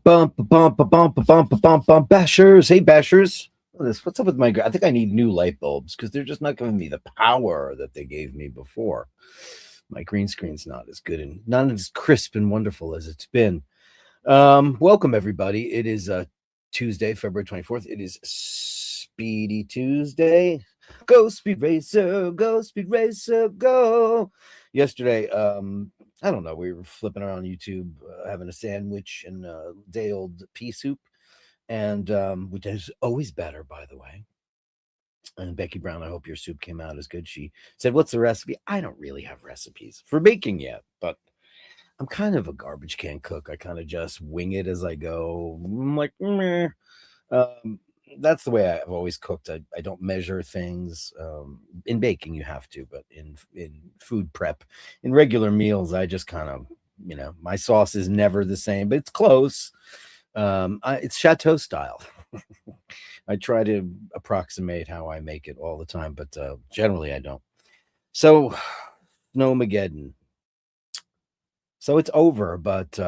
Bump, bashers. Hey, bashers. What's up with my? I think I need new light bulbs because they're just not giving me the power that they gave me before. My green screen's not as good and not as crisp and wonderful as it's been. Welcome everybody. It is Tuesday, February 24th. It is Speedy Tuesday. Go Speed Racer, go Speed Racer, go. Yesterday, I don't know, we were flipping around YouTube, having a sandwich and day old pea soup, and which is always better, by the way. And Becky Brown, I hope your soup came out as good. She said, "What's the recipe?" I don't really have recipes for baking yet, but I'm kind of a garbage can cook. I kind of just wing it as I go. I'm like, meh. Um, that's the way I've always cooked. I don't measure things. In baking, you have to, but in food prep, in regular meals, I just kind of, my sauce is never the same, but it's close. It's chateau style. I try to approximate how I make it all the time, but generally I don't. So, Snowmageddon. So it's over, but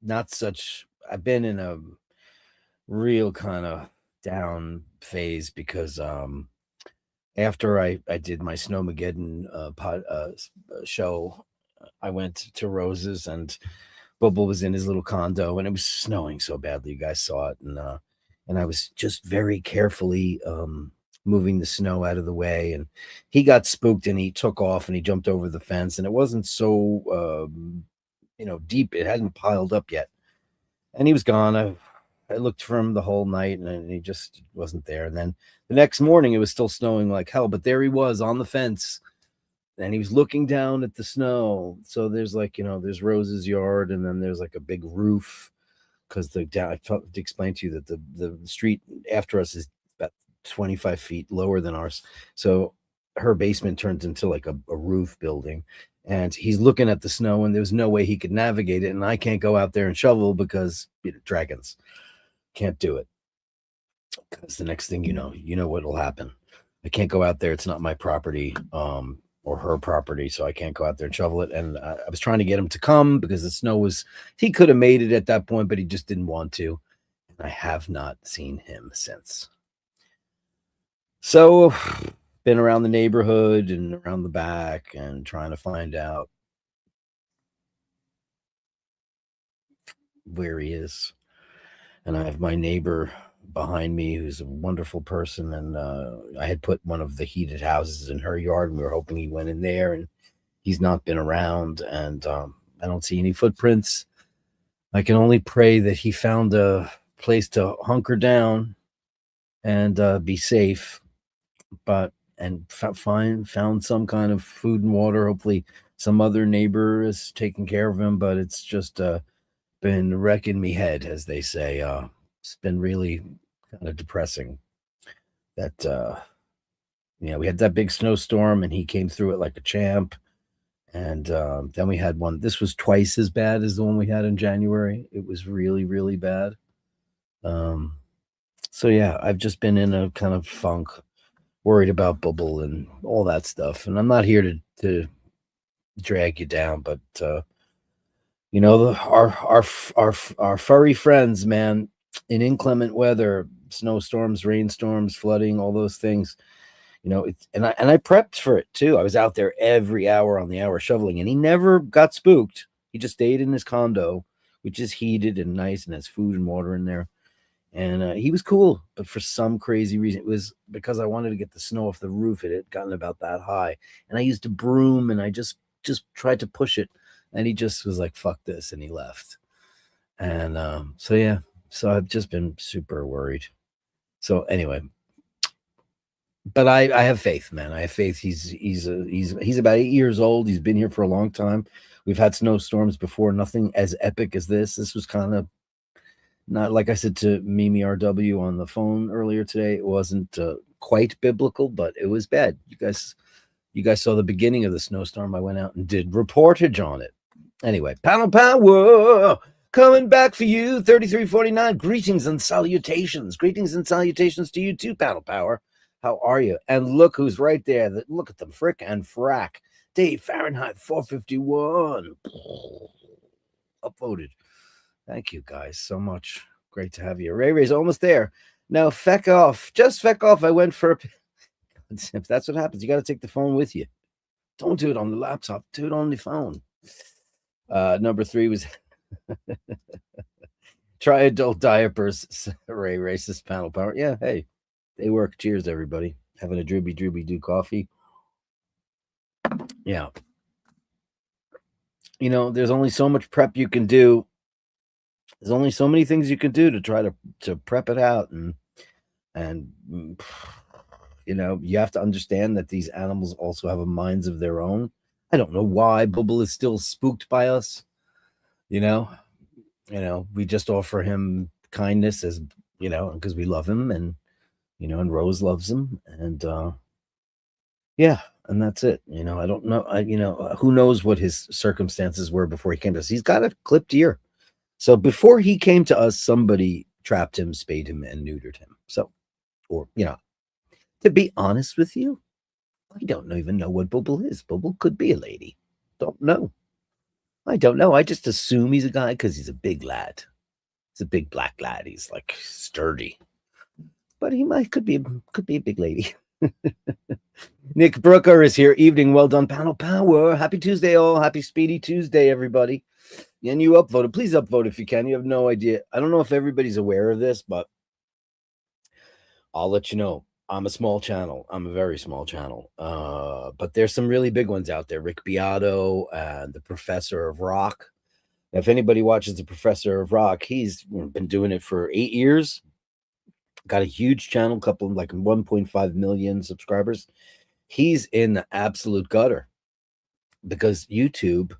not such. I've been in a real kind of down phase because after I did my Snowmageddon show, I went to Rose's and Bubble was in his little condo and it was snowing so badly. You guys saw it, and I was just very carefully moving the snow out of the way, and he got spooked and he took off and he jumped over the fence, and it wasn't so deep. It hadn't piled up yet, and he was gone. I looked for him the whole night and he just wasn't there. And then the next morning it was still snowing like hell, but there he was on the fence and he was looking down at the snow. So there's there's Rose's yard and then there's like a big roof because I to explain to you that the street after us is about 25 feet lower than ours. So her basement turns into like a roof building, and he's looking at the snow and there's no way he could navigate it. And I can't go out there and shovel because dragons. Can't do it because the next thing you know what'll happen. I can't go out there. It's not my property or her property, so I can't go out there and shovel it. And I was trying to get him to come because the snow was, he could have made it at that point, but he just didn't want to. And I have not seen him since. So been around the neighborhood and around the back and trying to find out where he is. And I have my neighbor behind me who's a wonderful person, and I had put one of the heated houses in her yard and we were hoping he went in there, and he's not been around, and I don't see any footprints. I can only pray that he found a place to hunker down and be safe, and found some kind of food and water. Hopefully some other neighbor is taking care of him, but it's just been wrecking me head, as they say. It's been really kind of depressing that we had that big snowstorm and he came through it like a champ, and then we had one. This was twice as bad as the one we had in January. It was really, really bad. So yeah, I've just been in a kind of funk, worried about Bubble and all that stuff, and I'm not here to drag you down, but our furry friends, man, in inclement weather, snowstorms, rainstorms, flooding, all those things, and I prepped for it too. I was out there every hour on the hour shoveling, and he never got spooked. He just stayed in his condo, which is heated and nice and has food and water in there. And he was cool, but for some crazy reason, it was because I wanted to get the snow off the roof. It had gotten about that high, and I used a broom and I just tried to push it, and he just was like, "Fuck this," and he left. And so I've just been super worried. So anyway, but I have faith, man. I have faith. He's about 8 years old. He's been here for a long time. We've had snowstorms before, nothing as epic as this. This was kind of not, like I said to Mimi RW on the phone earlier today. It wasn't quite biblical, but it was bad. You guys saw the beginning of the snowstorm. I went out and did reportage on it. Anyway, panel power coming back for you. 3349. Greetings and salutations. Greetings and salutations to you too, panel power. How are you? And look who's right there. Look at them, frick and frack. Dave Fahrenheit 451. Upvoted. Thank you guys so much. Great to have you. Ray Ray's almost there. Now, feck off. Just feck off. I went for a. If that's what happens, you got to take the phone with you. Don't do it on the laptop. Do it on the phone. Number 3 was try adult diapers. Ray racist panel power. Yeah, hey, they work. Cheers, everybody. Having a drooby do coffee. Yeah. You know, there's only so much prep you can do. There's only so many things you can do to try to prep it out, and you know, you have to understand that these animals also have a minds of their own. I don't know why Bubble is still spooked by us. You know, we just offer him kindness as because we love him, and and Rose loves him, and yeah, and that's it. I don't know. Who knows what his circumstances were before he came to us. He's got a clipped ear. So before he came to us, somebody trapped him, spayed him, and neutered him. So, or, to be honest with you, I don't even know what Bubble is. Bubble could be a lady. Don't know. I don't know. I just assume he's a guy because he's a big lad. He's a big black lad. He's like sturdy. But he could be a big lady. Nick Brooker is here. Evening. Well done, panel power. Happy Tuesday, all. Happy Speedy Tuesday, everybody. And you upvoted. Please upvote if you can. You have no idea. I don't know if everybody's aware of this, but I'll let you know. I'm a small channel. I'm a very small channel. But there's some really big ones out there. Rick Beato and the Professor of Rock. If anybody watches the Professor of Rock, he's been doing it for 8 years. Got a huge channel, couple like 1.5 million subscribers. He's in the absolute gutter because YouTube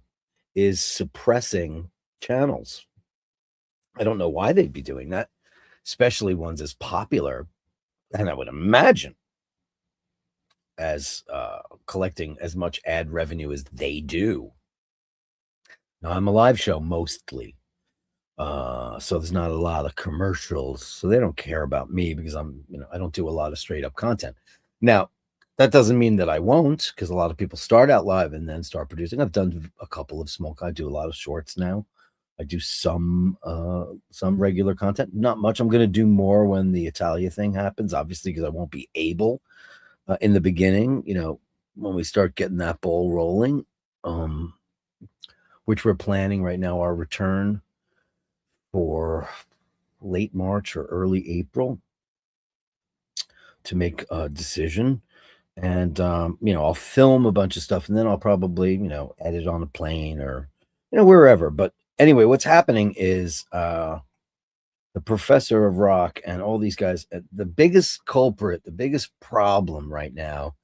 is suppressing channels. I don't know why they'd be doing that, especially ones as popular, and I would imagine as collecting as much ad revenue as they do. Now, I'm a live show mostly, so there's not a lot of commercials, so they don't care about me because I don't do a lot of straight up content. Now, that doesn't mean that I won't, because a lot of people start out live and then start producing. I've done a couple of I do a lot of shorts now. I do some regular content, not much. I'm going to do more when the Italia thing happens, obviously, because I won't be able in the beginning, when we start getting that ball rolling, which we're planning right now, our return for late March or early April to make a decision. And, I'll film a bunch of stuff and then I'll probably, edit on a plane or, wherever. But anyway, what's happening is the Professor of Rock and all these guys, the biggest culprit, the biggest problem right now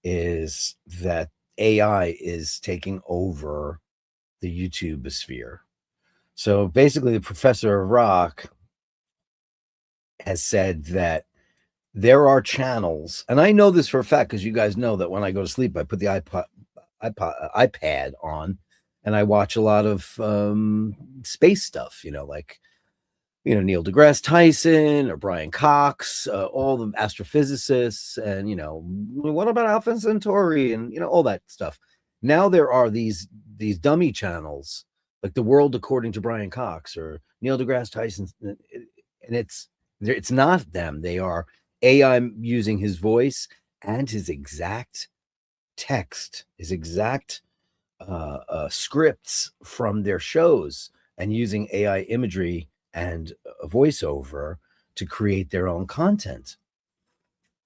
is that AI is taking over the YouTube sphere. So basically, the Professor of Rock has said that there are channels, and I know this for a fact because you guys know that when I go to sleep, I put the iPad on, and I watch a lot of space stuff. Like Neil deGrasse Tyson or Brian Cox, all the astrophysicists, and what about Alpha Centauri, and all that stuff. Now there are these dummy channels like The World According to Brian Cox or Neil deGrasse Tyson, and it's not them. They are AI using his voice and his exact text, his exact scripts from their shows, and using AI imagery and a voiceover to create their own content.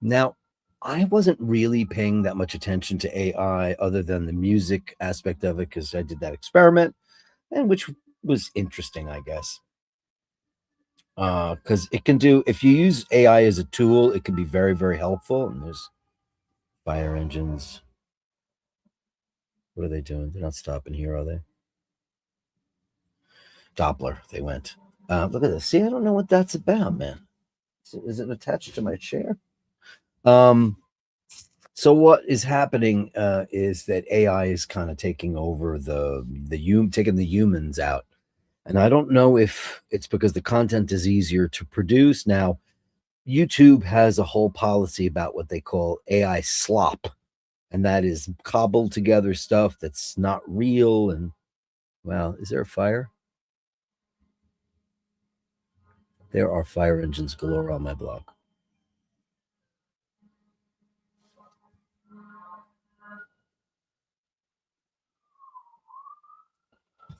Now, I wasn't really paying that much attention to AI other than the music aspect of it because I did that experiment, and which was interesting, I guess. Because it can do, if you use AI as a tool, it can be very, very helpful. And there's fire engines. What are they doing? They're not stopping here, are they? Doppler, they went. Look at this. See, I don't know what that's about, man. Is it attached to my chair? So what is happening is that AI is kind of taking over taking the humans out. And I don't know if it's because the content is easier to produce. Now, YouTube has a whole policy about what they call AI slop, and that is cobbled together stuff that's not real. And, well, is there a fire? There are fire engines galore on my block.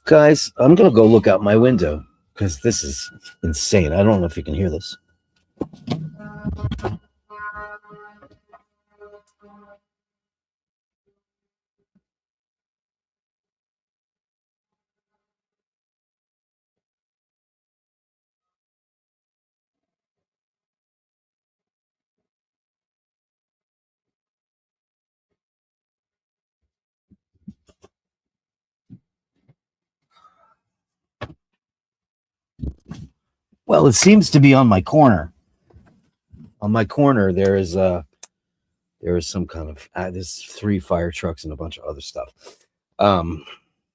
Guys, I'm going to go look out my window because this is insane. I don't know if you can hear this. Well, it seems to be on my corner. On my corner, there is some kind of there's 3 fire trucks and a bunch of other stuff. I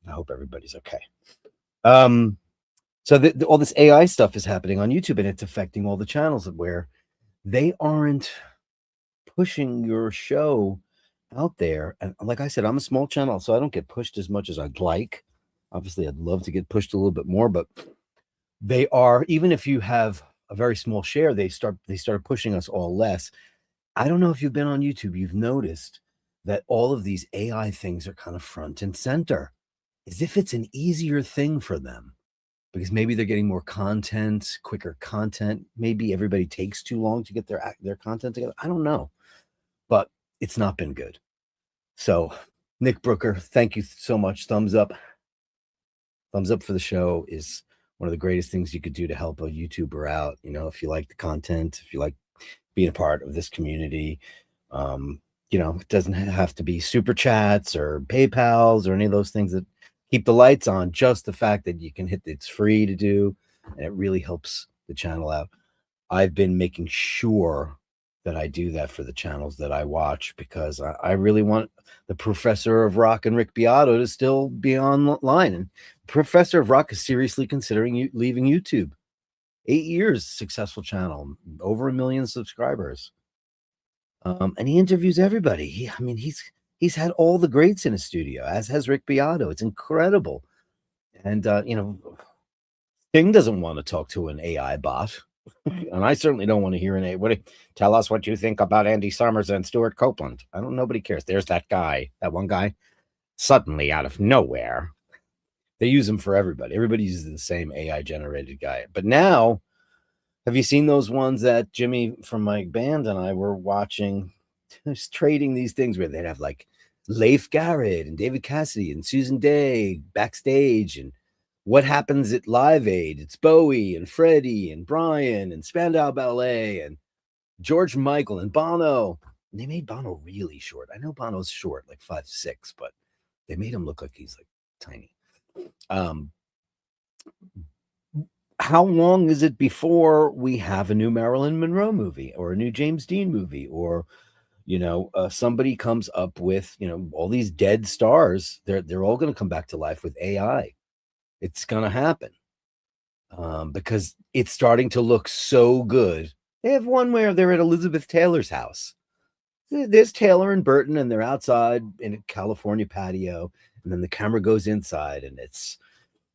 hope everybody's okay. So all this AI stuff is happening on YouTube, and it's affecting all the channels where they aren't pushing your show out there. And like I said, I'm a small channel, so I don't get pushed as much as I'd like. Obviously, I'd love to get pushed a little bit more, but they are, even if you have a very small share, they started pushing us all less. I don't know if you've been on YouTube, you've noticed that all of these AI things are kind of front and center, as if it's an easier thing for them because maybe they're getting more content, quicker content. Maybe everybody takes too long to get their content together. I don't know, but it's not been good. So, Nick Brooker, thank you so much. Thumbs up. Thumbs up for the show is one of the greatest things you could do to help a YouTuber out. You know, if you like the content, if you like being a part of this community, it doesn't have to be super chats or PayPals or any of those things that keep the lights on. Just the fact that you can it's free to do, and it really helps the channel out. I've been making sure that I do that for the channels that I watch because I really want the Professor of Rock and Rick Beato to still be online. And Professor of Rock is seriously considering leaving YouTube. 8 years, successful channel, over 1 million subscribers. And he interviews everybody. He's had all the greats in his studio, as has Rick Beato. It's incredible. And Sting doesn't want to talk to an AI bot. And I certainly don't want to hear an AI. Tell us what you think about Andy Summers and Stuart Copeland. Nobody cares. There's that guy, that one guy, suddenly out of nowhere. They use him for everybody. Everybody uses the same AI generated guy. But now, have you seen those ones that Jimmy from my band and I were watching? Just trading these things where they'd have like Leif Garrett and David Cassidy and Susan Day backstage, and what happens at Live Aid. It's Bowie and Freddie and Brian and Spandau Ballet and George Michael and Bono. And they made Bono really short. I know Bono's short, like 5'6", but they made him look like he's like tiny. How long is it before we have a new Marilyn Monroe movie or a new James Dean movie, or somebody comes up with all these dead stars? They're all going to come back to life with AI. It's going to happen because it's starting to look so good. They have one where they're at Elizabeth Taylor's house. There's Taylor and Burton, and they're outside in a California patio, and then the camera goes inside, and it's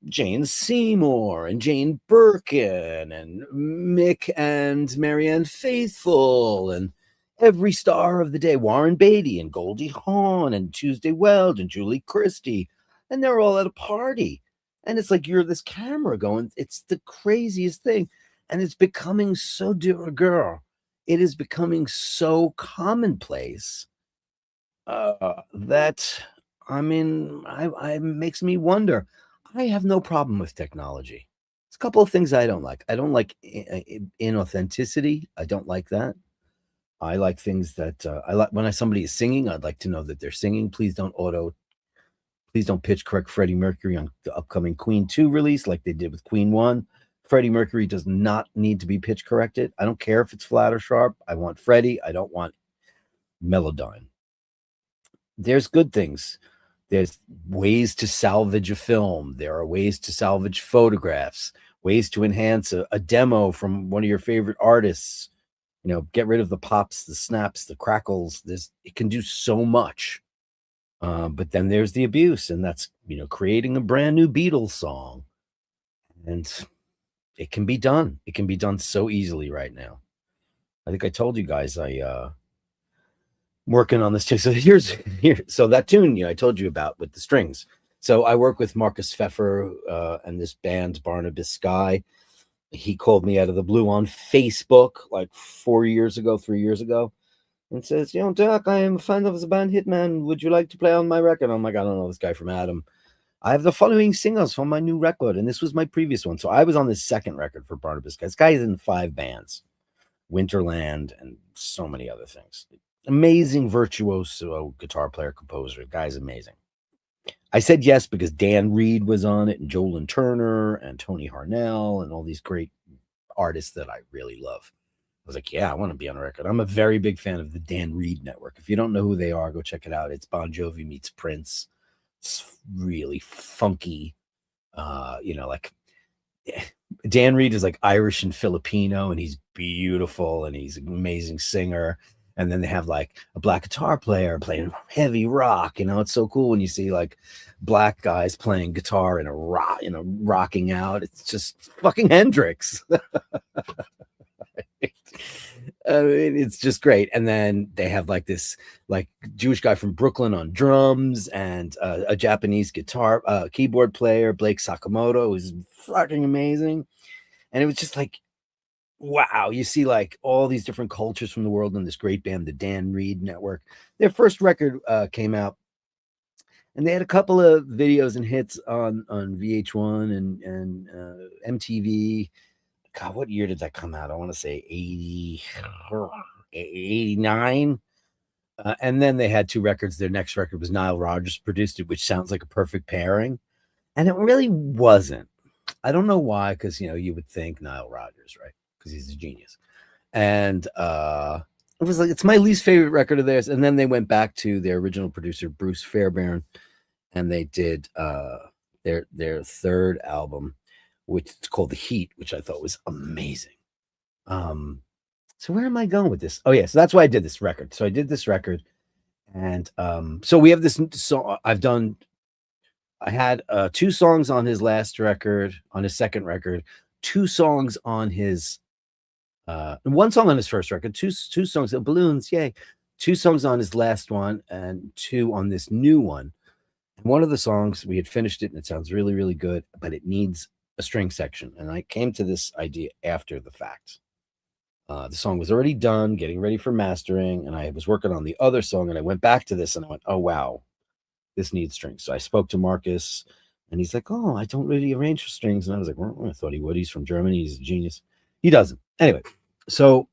Jane Seymour and Jane Birkin and Mick and Marianne Faithfull and every star of the day, Warren Beatty and Goldie Hawn and Tuesday Weld and Julie Christie, and they're all at a party. And it's like you're this camera going, it's the craziest thing. And it's becoming so dear girl. It is becoming so commonplace that, I makes me wonder. I have no problem with technology. It's a couple of things I don't like. I don't like inauthenticity. I don't like that. I like things that I like when somebody is singing. I'd like to know that they're singing. Please don't pitch correct Freddie Mercury on the upcoming Queen 2 release like they did with Queen 1. Freddie Mercury does not need to be pitch corrected. I don't care if it's flat or sharp. I want Freddie. I don't want Melodyne. There's good things. There's ways to salvage a film. There are ways to salvage photographs, ways to enhance a demo from one of your favorite artists. Get rid of the pops, the snaps, the crackles. It can do so much. But then there's the abuse, and that's, creating a brand new Beatles song. And it can be done. It can be done so easily right now. I think I told you guys working on this too. So so that tune I told you about with the strings. So I work with Marcus Pfeffer and this band Barnabas Sky. He called me out of the blue on Facebook like 4 years ago, 3 years ago, and says, Dirk, I am a fan of the band Hitman. Would you like to play on my record? I'm like, I don't know this guy from Adam. I have the following singles from my new record, and this was my previous one. So I was on this second record for Barnabas Sky. This guy is in 5 bands, Winterland, and so many other things. Amazing virtuoso guitar player, composer. Guy's amazing. I said yes because Dan Reed was on it, and Jolan Turner, and Tony Harnell, and all these great artists that I really love. I was like, yeah, I want to be on a record. I'm a very big fan of the Dan Reed Network. If you don't know who they are, go check it out. It's Bon Jovi meets Prince. It's really funky. Like Dan Reed is like Irish and Filipino, and he's beautiful, and he's an amazing singer. And then they have like a black guitar player playing heavy rock. It's so cool when you see like black guys playing guitar in a rock, rocking out. It's just fucking Hendrix. I mean, it's just great. And then they have like this like Jewish guy from Brooklyn on drums, and a Japanese guitar keyboard player, Blake Sakamoto, who's fucking amazing. And it was just like, wow, you see like all these different cultures from the world in this great band, the Dan Reed Network. Their first record came out, and they had a couple of videos and hits on VH1 and MTV. God, what year did that come out? I want to say 80, 89. And then they had 2 records. Their next record was Nile Rodgers produced it, which sounds like a perfect pairing. And it really wasn't. I don't know why, because, you would think Nile Rodgers, right? Because he's a genius. And it was like, it's my least favorite record of theirs. And then they went back to their original producer, Bruce Fairbairn, and they did their third album, which is called The Heat, which I thought was amazing. So where am I going with this? Oh yeah, so that's why I did this record. So I did this record, and so we have this song I had 2 songs on his last record, on his second record, 2 songs on his 1 song on his first record, two songs, balloons, yay. 2 songs on his last one, and 2 on this new one. And one of the songs, we had finished it, and it sounds really, really good, but it needs a string section. And I came to this idea after the fact. The song was already done, getting ready for mastering, and I was working on the other song, and I went back to this, and I went, oh, wow, this needs strings. So I spoke to Marcus, and he's like, oh, I don't really arrange for strings. And I was like, well, I thought he would. He's from Germany. He's a genius. He doesn't. Anyway, so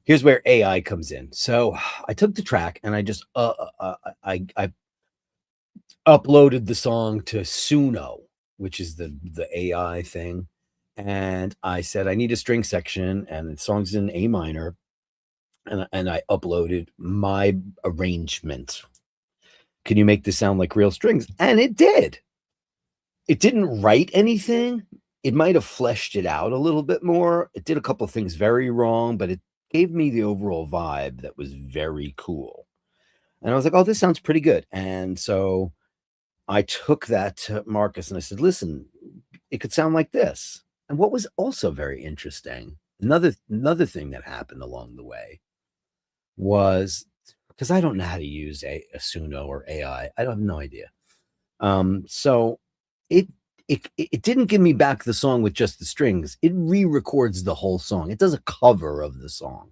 here's where AI comes in. So I took the track, and I just I uploaded the song to Suno, which is the AI thing. And I said, I need a string section, and the song's in A minor. And I uploaded my arrangement. Can you make this sound like real strings? And it did. It didn't write anything. It might have fleshed it out a little bit more. It did a couple of things very wrong, but it gave me the overall vibe that was very cool. And I was like, oh, this sounds pretty good. And so I took that to Marcus and I said, listen, it could sound like this. And what was also very interesting, another thing that happened along the way was, because I don't know how to use a Suno or AI. I have no idea. So it didn't give me back the song with just the strings. It re-records the whole song. It does a cover of the song.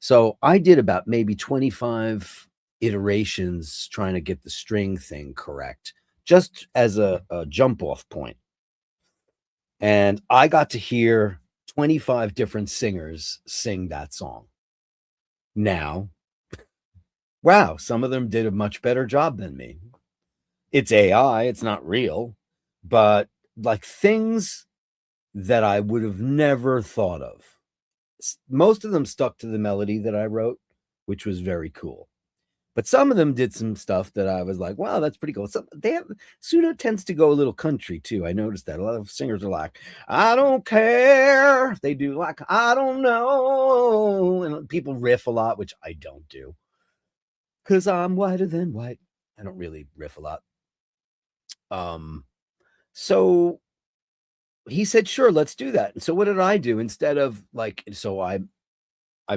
So I did about maybe 25 iterations trying to get the string thing correct, just as a jump off point. And I got to hear 25 different singers sing that song. Now, wow, some of them did a much better job than me. It's AI, it's not real, but like things that I would have never thought of. Most of them stuck to the melody that I wrote, which was very cool. But some of them did some stuff that I was like, wow, that's pretty cool. Suno tends to go a little country too. I noticed that a lot of singers are like, I don't care. They do like, I don't know. And people riff a lot, which I don't do. Because I'm whiter than white. I don't really riff a lot. So he said, sure, let's do that. And so what did I do instead of like, so I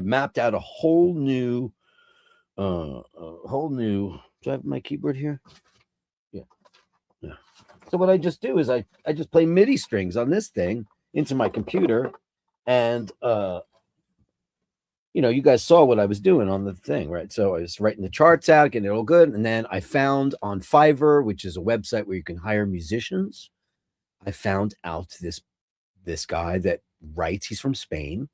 mapped out a whole new, do I have my keyboard here? Yeah. Yeah. So what I just do is I just play MIDI strings on this thing into my computer. And, you guys saw what I was doing on the thing, right? So I was writing the charts out, getting it all good. And then I found on Fiverr, which is a website where you can hire musicians, I found out this guy that writes. He's from Spain,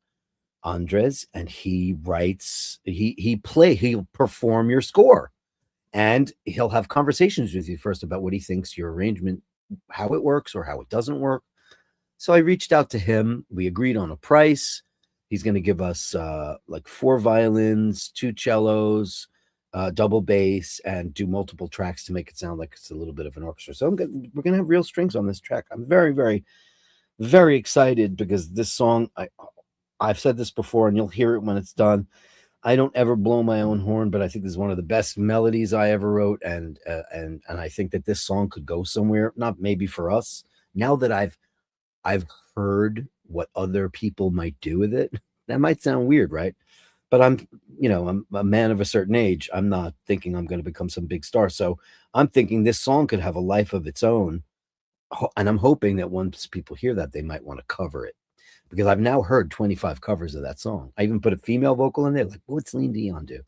Andres, and he writes. He'll perform your score, and he'll have conversations with you first about what he thinks your arrangement, how it works or how it doesn't work. So I reached out to him. We agreed on a price. He's going to give us like 4 violins, 2 cellos, double bass, and do multiple tracks to make it sound like it's a little bit of an orchestra. So we're going to have real strings on this track. I'm very, very, very excited because this song, I've said this before, and you'll hear it when it's done. I don't ever blow my own horn, but I think this is one of the best melodies I ever wrote, and I think that this song could go somewhere. Not maybe for us. Now that I've heard what other people might do with it, that might sound weird, right? But I'm a man of a certain age. I'm not thinking I'm going to become some big star. So I'm thinking this song could have a life of its own. And I'm hoping that once people hear that, they might want to cover it. Because I've now heard 25 covers of that song. I even put a female vocal in there. Like, what'd Celine Dion do?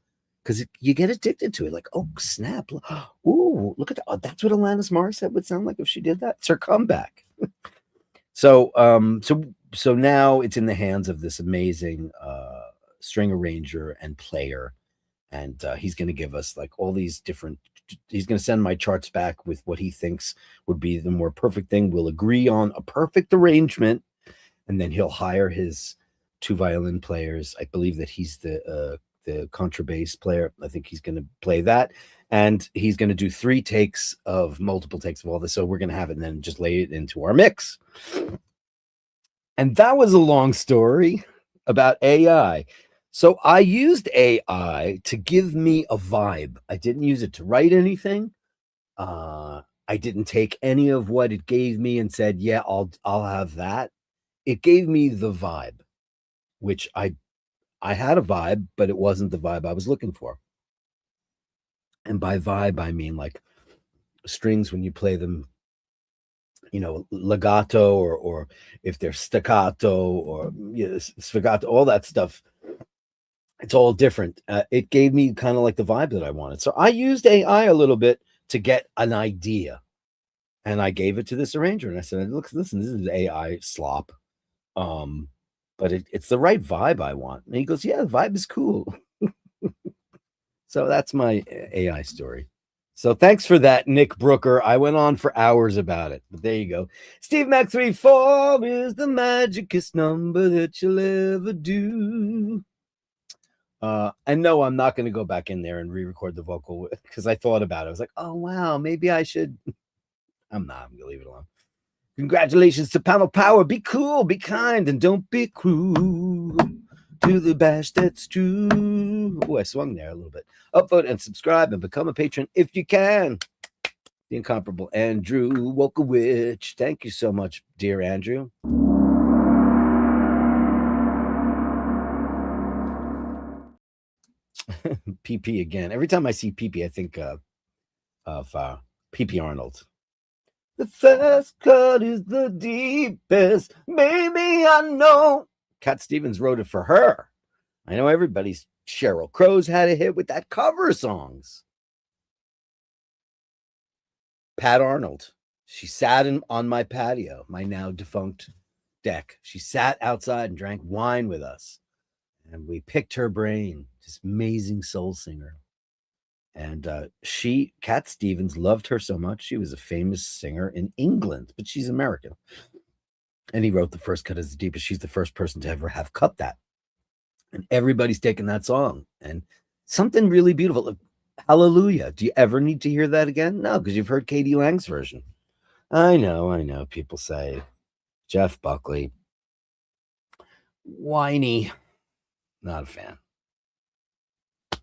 Because you get addicted to it. Like, oh, snap. Ooh, look at that. Oh, that's what Alanis Morissette would sound like if she did that. It's her comeback. So now it's in the hands of this amazing string arranger and player, and he's going to give us like all these different. He's going to send my charts back with what he thinks would be the more perfect thing. We'll agree on a perfect arrangement, and then he'll hire his 2 violin players. I believe that he's the contrabass player. I think he's going to play that, and he's going to do multiple takes of all this. So we're going to have it and then just lay it into our mix. And that was a long story about AI. So I used AI to give me a vibe. I didn't use it to write anything. I didn't take any of what it gave me and said, yeah, I'll have that. It gave me the vibe, which I had a vibe, but it wasn't the vibe I was looking for. And by vibe, I mean like strings when you play them, legato or if they're staccato or sfugato, all that stuff. It's all different. It gave me kind of like the vibe that I wanted. So I used AI a little bit to get an idea. And I gave it to this arranger and I said, look, listen, this is AI slop. But it's the right vibe I want. And he goes, yeah, the vibe is cool. So that's my AI story. So thanks for that, Nick Brooker. I went on for hours about it, but there you go. Steve Mac 34 is the magicest number that you'll ever do. And no, I'm not going to go back in there and re-record the vocal because I thought about it. I was like, oh, wow, maybe I should. I'm not. I'm going to leave it alone. Congratulations to Panel Power. Be cool, be kind, and don't be cruel to the bash that's true. Oh, I swung there a little bit. Upvote and subscribe and become a patron if you can. The incomparable Andrew Wolkowicz. Thank you so much, dear Andrew. PP again. Every time I see PP, I think of PP Arnold. The first cut is the deepest. Baby, I know. Cat Stevens wrote it for her. I know everybody's. Sheryl Crow's had a hit with that cover songs. Pat Arnold. She sat on my patio, my now defunct deck. She sat outside and drank wine with us. And we picked her brain. This amazing soul singer. And Cat Stevens loved her so much. She was a famous singer in England, but she's American. And he wrote the first cut as the deepest. She's the first person to ever have cut that. And everybody's taken that song. And something really beautiful. Hallelujah. Do you ever need to hear that again? No, because you've heard Katie Lang's version. I know. People say, Jeff Buckley, whiny. Not a fan.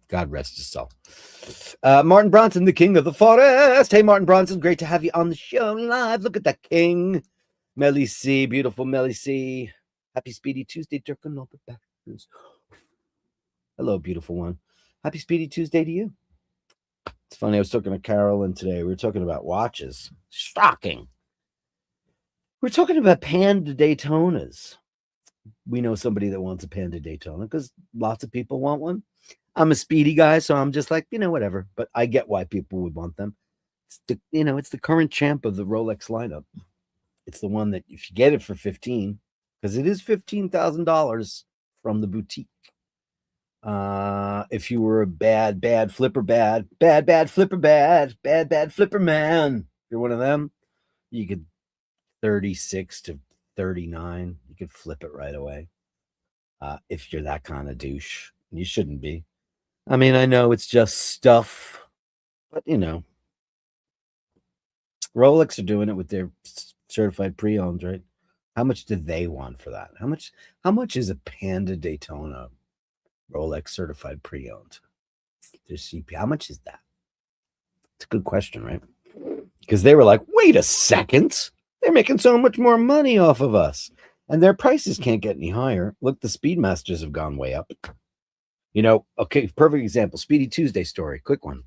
God rest his soul. Martin Bronson, the king of the forest. Hey, Martin Bronson, great to have you on the show live. Look at that king. Melly C, beautiful Melly C. Happy Speedy Tuesday, Dirk and all the Bastards. Hello, beautiful one. Happy Speedy Tuesday to you. It's funny, I was talking to Carolyn today. We were talking about watches. Shocking. We're talking about Panda Daytonas. We know somebody that wants a Panda Daytona because lots of people want one. I'm a Speedy guy, so I'm just like, whatever. But I get why people would want them. It's the current champ of the Rolex lineup. It's the one that if you get it for 15, because it is $15,000 from the boutique. If you were a bad flipper man, if you're one of them, you could 36 to 39, you could flip it right away. If you're that kind of douche, you shouldn't be. I mean, I know it's just stuff, but Rolex are doing it with their certified pre-owned, right? How much do they want for that? How much is a Panda Daytona Rolex certified pre-owned? Their CP. How much is that? It's a good question, right? Because they were like, wait a second. They're making so much more money off of us. And their prices can't get any higher. Look, the Speedmasters have gone way up. Okay, perfect example. Speedy Tuesday story. Quick one.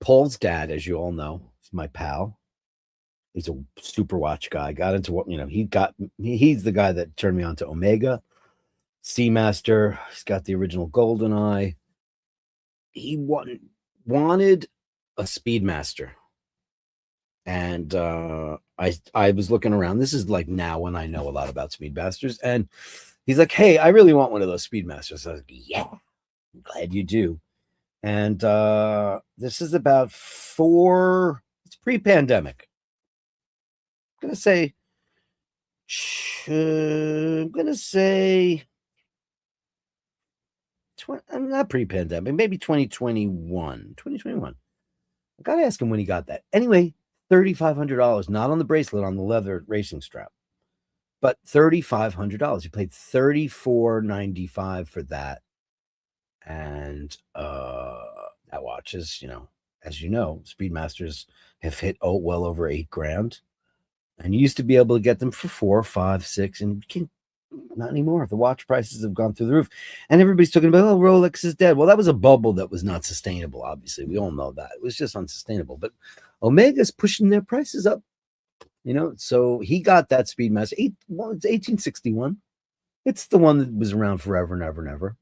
Paul's dad, as you all know, is my pal. He's a super watch guy. Got into what, he's the guy that turned me on to Omega, Seamaster. He's got the original Golden Eye. He wanted a Speedmaster. And I was looking around. This is like now when I know a lot about Speedmasters. And he's like, hey, I really want one of those Speedmasters. I was like, yeah, I'm glad you do. And this is about it's pre-pandemic. I'm going to say, I'm not pre-pandemic, maybe 2021. I got to ask him when he got that. Anyway, $3,500, not on the bracelet, on the leather racing strap, but $3,500. He paid $34.95 for that. And that watch is, as you know, Speedmasters have hit well over $8,000. And you used to be able to get them for $4, $5, $6, and you can't, not anymore. The watch prices have gone through the roof. And everybody's talking about, oh, Rolex is dead. Well, that was a bubble that was not sustainable, obviously. We all know that. It was just unsustainable. But Omega's pushing their prices up. So he got that Speedmaster. It's 1861. It's the one that was around forever and ever and ever,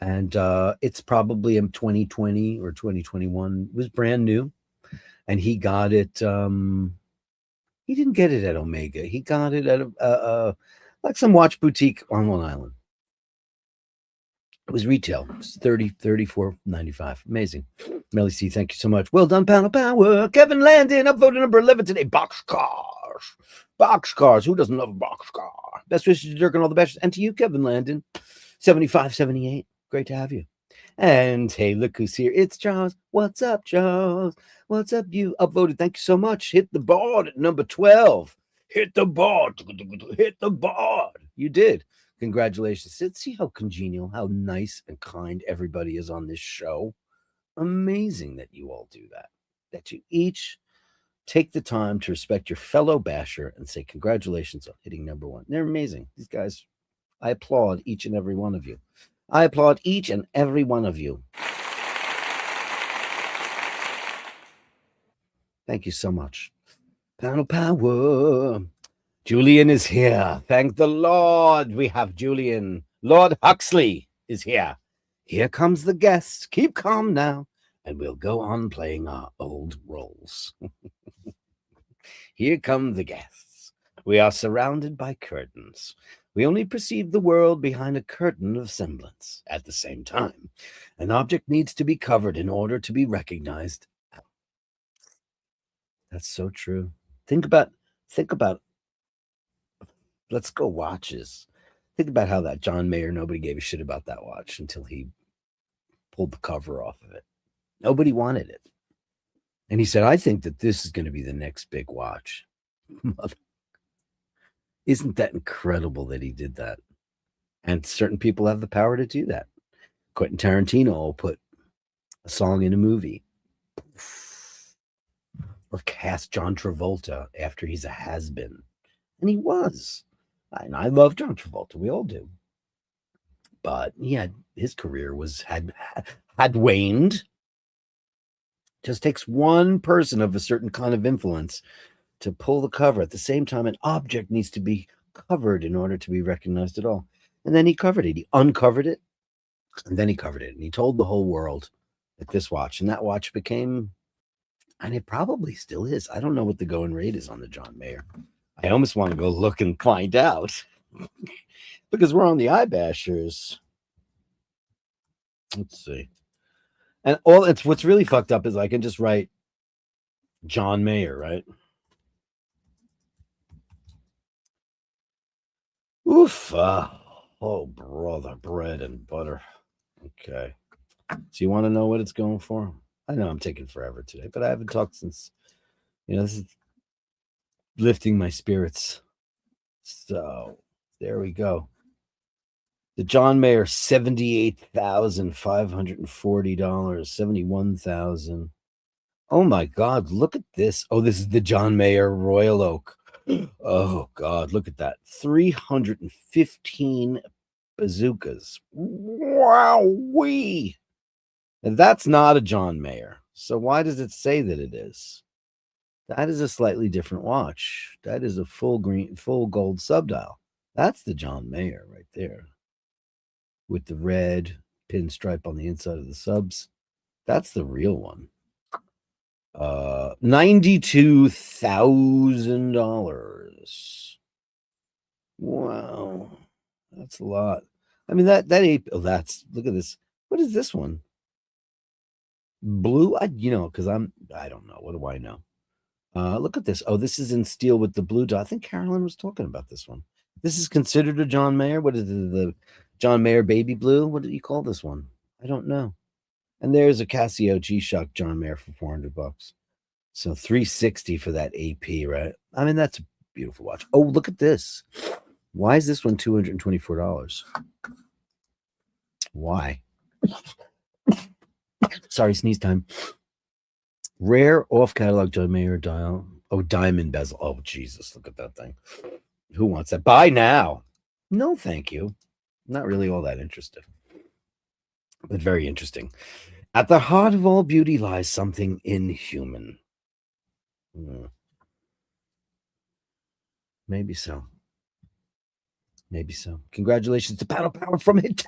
And it's probably in 2020 or 2021. It was brand new. And he got it. He didn't get it at Omega. He got it at like some watch boutique on Long Island. It was retail. It was $34.95. Amazing. Melly C, thank you so much. Well done, panel power. Kevin Landon, upvoted number 11 today. Boxcars. Who doesn't love a boxcar? Best wishes to Dirk and all the best. And to you, Kevin Landon. 7578. Great to have you. And hey, look who's here. It's Charles. What's up, Charles? What's up, you? Upvoted. Thank you so much. Hit the board at number 12. Hit the board. Hit the board. You did. Congratulations. See how congenial, how nice and kind everybody is on this show. Amazing that you all do that. That you each take the time to respect your fellow basher and say congratulations on hitting number 1. They're amazing. These guys, I applaud each and every one of you. I applaud each and every one of you. Thank you so much. Panel power. Julian is here. Thank the Lord. We have Julian. Lord Huxley is here. Here comes the guest. Keep calm now, and we'll go on playing our old roles. Here come the guests. We are surrounded by curtains. We only perceive the world behind a curtain of semblance. At the same time, an object needs to be covered in order to be recognized. That's so true. Think about Let's Go watches. Think about how that John Mayer, nobody gave a shit about that watch until he pulled the cover off of it. Nobody wanted it. And he said, I think that this is going to be the next big watch. Isn't that incredible that he did that? And certain people have the power to do that. Quentin Tarantino will put a song in a movie. or cast John Travolta after he's a has-been. And he was. And I love John Travolta. We all do. But his career had waned. Just takes one person of a certain kind of influence to pull the cover. At the same time, an object needs to be covered in order to be recognized at all. And then he covered it. He uncovered it, and then he covered it. And he told the whole world that this watch, and that watch became, and it probably still is. I don't know what the going rate is on the John Mayer. I almost want to go look and find out because we're on the iBashers. Let's see. And what's really fucked up is I can just write John Mayer, right? Oof. Oh, brother, bread and butter. Okay. So you want to know what it's going for? I know I'm taking forever today, but I haven't talked since, this is lifting my spirits. So there we go. The John Mayer, $78,540, $71,000. Oh my God, look at this. Oh, this is the John Mayer Royal Oak. Oh God, look at that. 315 bazookas. Wowee. That's not a John Mayer. So why does it say that it is? That is a slightly different watch. That is a full gold subdial. That's the John Mayer right there. With the red pinstripe on the inside of the subs. That's the real one. $92,000. Wow. That's a lot. I mean, look at this. What is this one? Blue? Because I don't know. What do I know? Look at this. Oh, this is in steel with the blue dot. I think Carolyn was talking about this one. This is considered a John Mayer. What is it? The John Mayer baby blue? What did you call this one? I don't know. And there's a Casio G-Shock John Mayer for $400. So $360 for that AP, right? I mean, that's a beautiful watch. Oh, look at this. Why is this one $224? Why? Sorry, sneeze time. Rare off-catalog John Mayer dial. Oh, diamond bezel. Oh, Jesus, look at that thing. Who wants that? Buy now. No, thank you. Not really all that interested, but very interesting. At the heart of all beauty lies something inhuman. Maybe so. Maybe so. Congratulations to Paddle Power from Hit.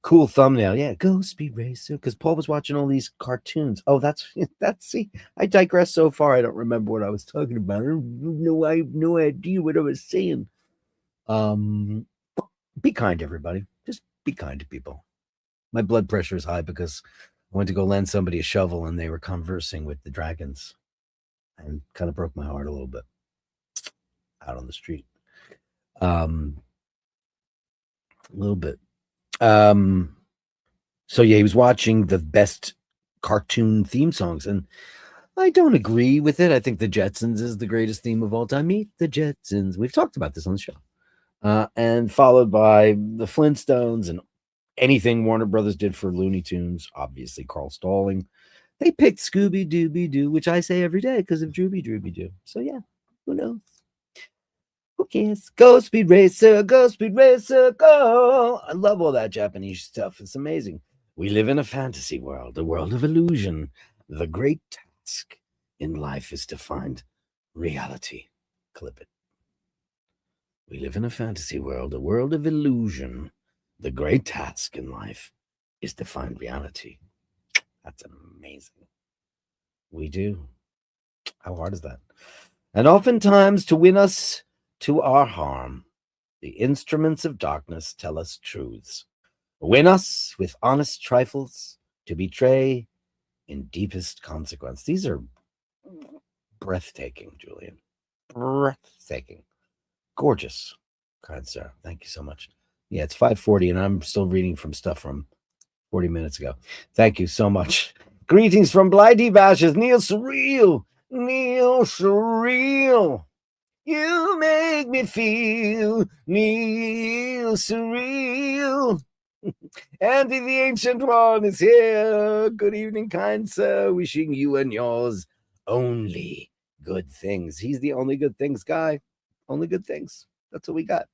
Cool thumbnail. Yeah, go Speed Racer. Because Paul was watching all these cartoons. Oh, see, I digress so far. I don't remember what I was talking about. I have no idea what I was saying. Be kind, everybody. Just be kind to people. My blood pressure is high because I went to go lend somebody a shovel and they were conversing with the dragons. And kind of broke my heart a little bit out on the street. A little bit. So yeah, he was watching the best cartoon theme songs, and I don't agree with it. I think the Jetsons is the greatest theme of all time. Meet the Jetsons. We've talked about this on the show. And followed by the Flintstones and anything Warner Brothers did for Looney Tunes. Obviously, Carl Stalling. They picked Scooby Dooby Doo, which I say every day because of Drooby Drooby Doo. So yeah, who knows? Who cares? Go Speed Racer, go Speed Racer, go! I love all that Japanese stuff. It's amazing. We live in a fantasy world, a world of illusion. The great task in life is to find reality. Clip it. We live in a fantasy world, a world of illusion. The great task in life is to find reality. That's amazing. We do. How hard is that? And oftentimes, to win us to our harm, the instruments of darkness tell us truths. Win us with honest trifles to betray in deepest consequence. These are breathtaking, Julian. Breathtaking. Gorgeous. Kind sir. Thank you so much. Yeah, it's 5:40 and I'm still reading from stuff from 40 minutes ago. Thank you so much. Greetings from Blighty Bashes. Neil Surreal. Neil Surreal. You make me feel Neil Surreal. Andy the Ancient One is here. Good evening, kind sir. Wishing you and yours only good things. He's the only good things guy. Only good things. That's what we got.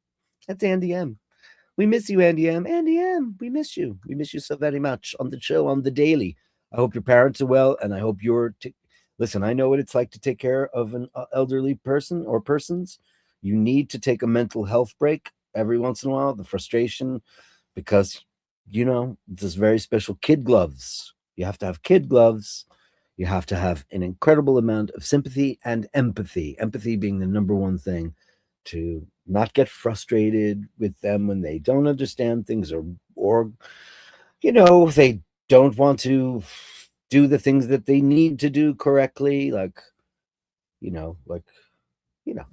That's Andy M. We miss you, Andy M. Andy M, we miss you. We miss you so very much on the show, on the daily. I hope your parents are well, and I hope you're. Listen, I know what it's like to take care of an elderly person or persons. You need to take a mental health break every once in a while. The frustration, because this very special kid gloves. You have to have kid gloves. You have to have an incredible amount of sympathy and empathy. Empathy being the number one thing, to not get frustrated with them when they don't understand things, or they don't want to do the things that they need to do correctly, like you know like you know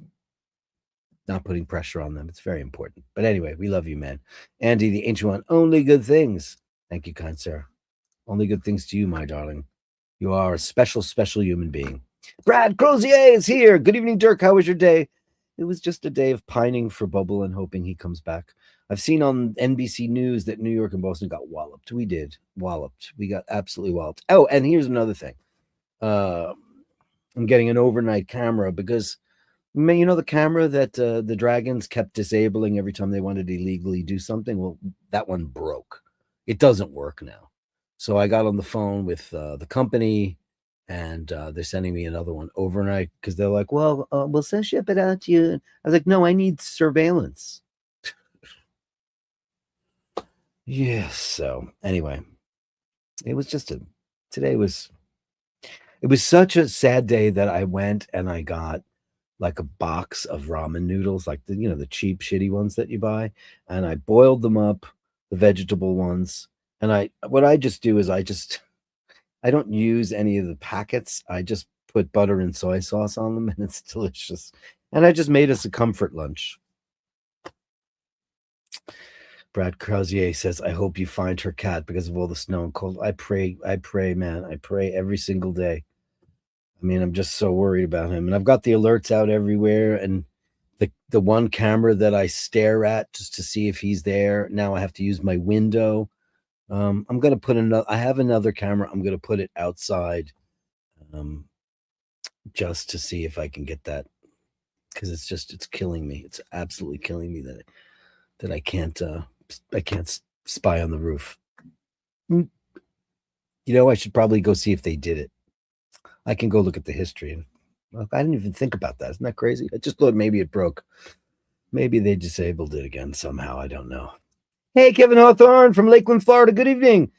not putting pressure on them. It's very important. But anyway, we love you, man. Andy the Ancient One, only good things. Thank you, kind sir. Only good things to you, my darling. You are a special, special human being. Brad Crozier is here. Good evening, Dirk. How was your day? It was just a day of pining for Bubble and hoping he comes back. I've seen on NBC News that New York and Boston got walloped. We did. Walloped. We got absolutely walloped. Oh, and here's another thing. I'm getting an overnight camera because, the camera that the Dragons kept disabling every time they wanted to illegally do something? Well, that one broke. It doesn't work now. So I got on the phone with the company, and they're sending me another one overnight because they're like, well, we'll ship it out to you. I was like, no, I need surveillance. Yes. So anyway, it was it was such a sad day that I went and I got like a box of ramen noodles, like the cheap, shitty ones that you buy. And I boiled them up, the vegetable ones. And what I just do is I don't use any of the packets. I just put butter and soy sauce on them, and it's delicious. And I just made us a comfort lunch. Brad Crozier says, I hope you find her cat because of all the snow and cold. I pray, man. I pray every single day. I mean, I'm just so worried about him. And I've got the alerts out everywhere. And the one camera that I stare at just to see if he's there, now I have to use my window. I'm going to put I have another camera. I'm going to put it outside just to see if I can get that, because it's killing me. It's absolutely killing me that I can't spy on the roof. I should probably go see if they did it. I can go look at the history. Well, I didn't even think about that. Isn't that crazy? I just thought maybe it broke. Maybe they disabled it again somehow. I don't know. Hey, Kevin Hawthorne from Lakeland, Florida. Good evening.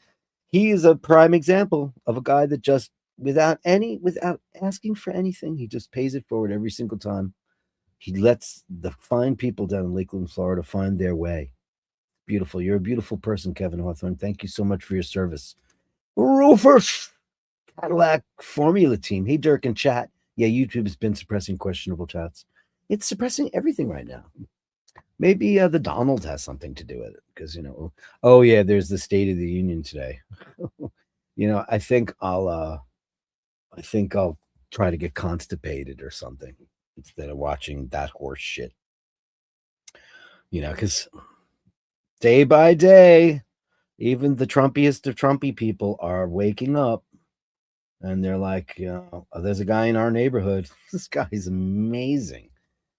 He is a prime example of a guy that just, without asking for anything, he just pays it forward every single time. He lets the fine people down in Lakeland, Florida find their way. Beautiful. You're a beautiful person, Kevin Hawthorne. Thank you so much for your service. Rufus Cadillac Formula Team. Hey, Dirk and chat. Yeah, YouTube has been suppressing questionable chats. It's suppressing everything right now. Maybe the Donald has something to do with it because, oh yeah, there's the State of the Union today. I think I'll try to get constipated or something instead of watching that horse shit. Because day by day, even the Trumpiest of Trumpy people are waking up, and they're like, there's a guy in our neighborhood. This guy's amazing.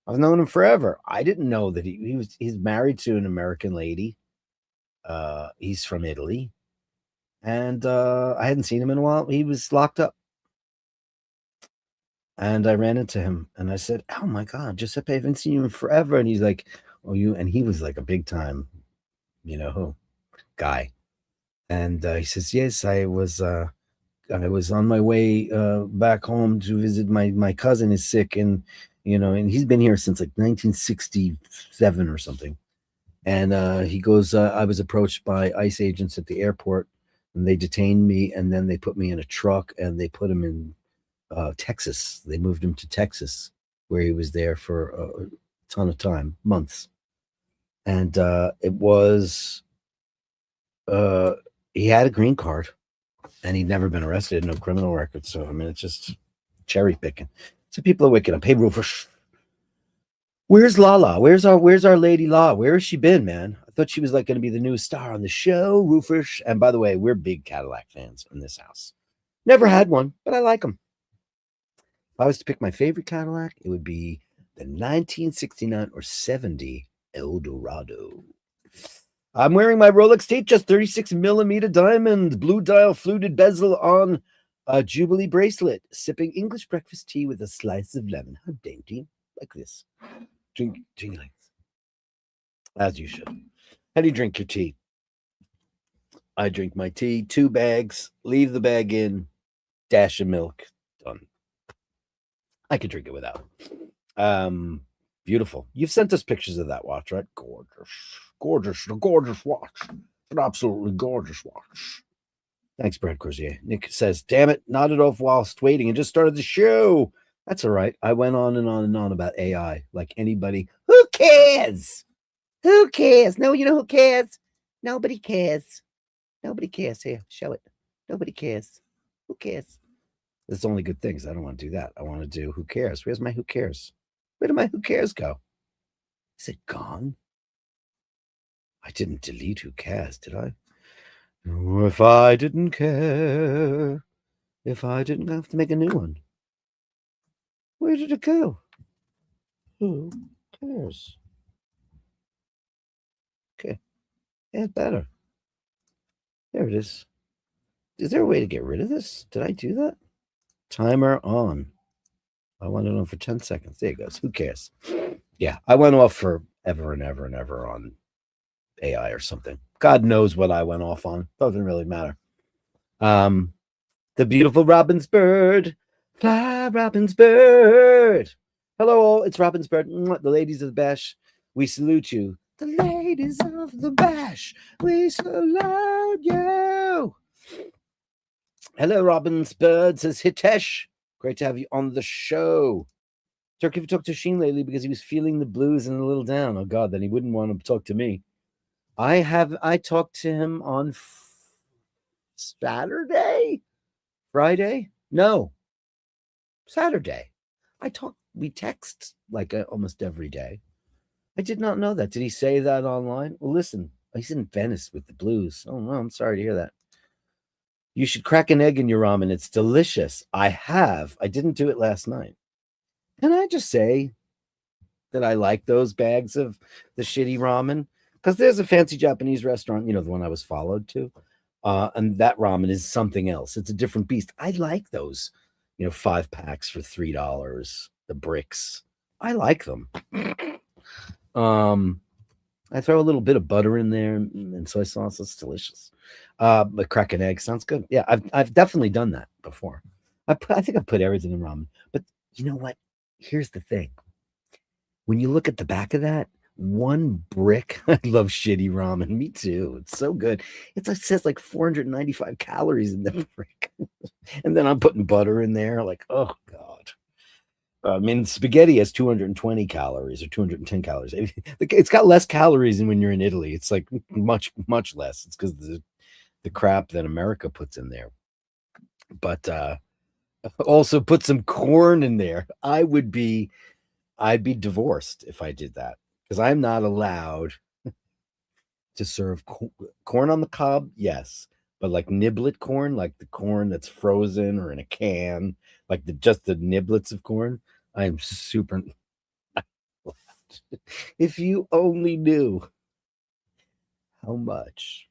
I've known him forever. I didn't know that he's married to an American lady. He's from Italy. And I hadn't seen him in a while. He was locked up. And I ran into him and I said, oh my God, Giuseppe, I haven't seen you in forever. And he's like, oh, you, and he was like a big time, guy. And he says, yes, I was on my way back home to visit my cousin is sick, and and he's been here since like 1967 or something. And he goes, I was approached by ICE agents at the airport, and they detained me, and then they put me in a truck and they put him in Texas. They moved him to Texas, where he was there for a ton of time, months. And it was he had a green card, and he'd never been arrested, no criminal record. So I mean, it's just cherry picking. So people are waking up. Hey, Rufus, where's Lala? Where's our lady La? Where has she been, man? I thought she was like going to be the newest star on the show, Rufus. And by the way, we're big Cadillac fans in this house. Never had one, but I like them. If I was to pick my favorite Cadillac, it would be the 1969 or 70 Eldorado. I'm wearing my Rolex tape, just 36 millimeter diamond, blue dial fluted bezel on a Jubilee bracelet, sipping English breakfast tea with a slice of lemon. How dainty. Like this. Drink like this. As you should. How do you drink your tea? I drink my tea, 2 bags, leave the bag in, dash of milk, done. I could drink it without. Beautiful. You've sent us pictures of that watch, right? Gorgeous. Gorgeous watch. An absolutely gorgeous watch. Thanks, Brad Crozier. Nick says, damn it, nodded off whilst waiting and just started the show. That's all right. I went on and on and on about AI like anybody. Who cares? Who cares? No, you know who cares? Nobody cares. Nobody cares. Here, show it. Nobody cares. Who cares? There's only good things. I don't want to do that. I want to do who cares. Where's my who cares? Where did my who cares go? Is it gone? I didn't delete who cares, did I? Oh, if I didn't care, if I didn't have to make a new one. Where did it go? Who cares? Okay. Yeah, better. There it is. Is there a way to get rid of this? Did I do that? Timer on. I want it on for 10 seconds. There it goes. Who cares? Yeah, I went off for ever and ever and ever on AI or something. God knows what I went off on. Doesn't really matter. The beautiful Robin's bird. Fly, Robin's bird. Hello, all. It's Robin's bird. The ladies of the bash, we salute you. The ladies of the bash, we salute you. Hello, Robin's bird, says Hitesh. Great to have you on the show. Dirk, have you talked to Sheen lately because he was feeling the blues and a little down? Oh, God, then he wouldn't want to talk to me. I talked to him on Saturday? Friday? No. Saturday. We text like almost every day. I did not know that. Did he say that online? Well, listen, he's in Venice with the blues. Oh, no, I'm sorry to hear that. You should crack an egg in your ramen. It's delicious. I have. I didn't do it last night. Can I just say that I like those bags of the shitty ramen? Because there's a fancy Japanese restaurant, the one I was followed to. And that ramen is something else. It's a different beast. I like those, 5 packs for $3. The bricks. I like them. I throw a little bit of butter in there and soy sauce. It's delicious. But crack an egg sounds good. Yeah, I've definitely done that before. I think I put everything in ramen. But you know what? Here's the thing. When you look at the back of that, one brick. I love shitty ramen. Me too. It's so good. It says like 495 calories in the brick. And then I'm putting butter in there. Like, oh God. I mean, spaghetti has 220 calories or 210 calories. It's got less calories than when you're in Italy. It's like much, much less. It's because the crap that America puts in there. But also put some corn in there. I'd be divorced if I did that, because I'm not allowed to serve corn on the cob. Yes, but like niblet corn, like the corn that's frozen or in a can, like just the niblets of corn. I'm super. If you only knew how much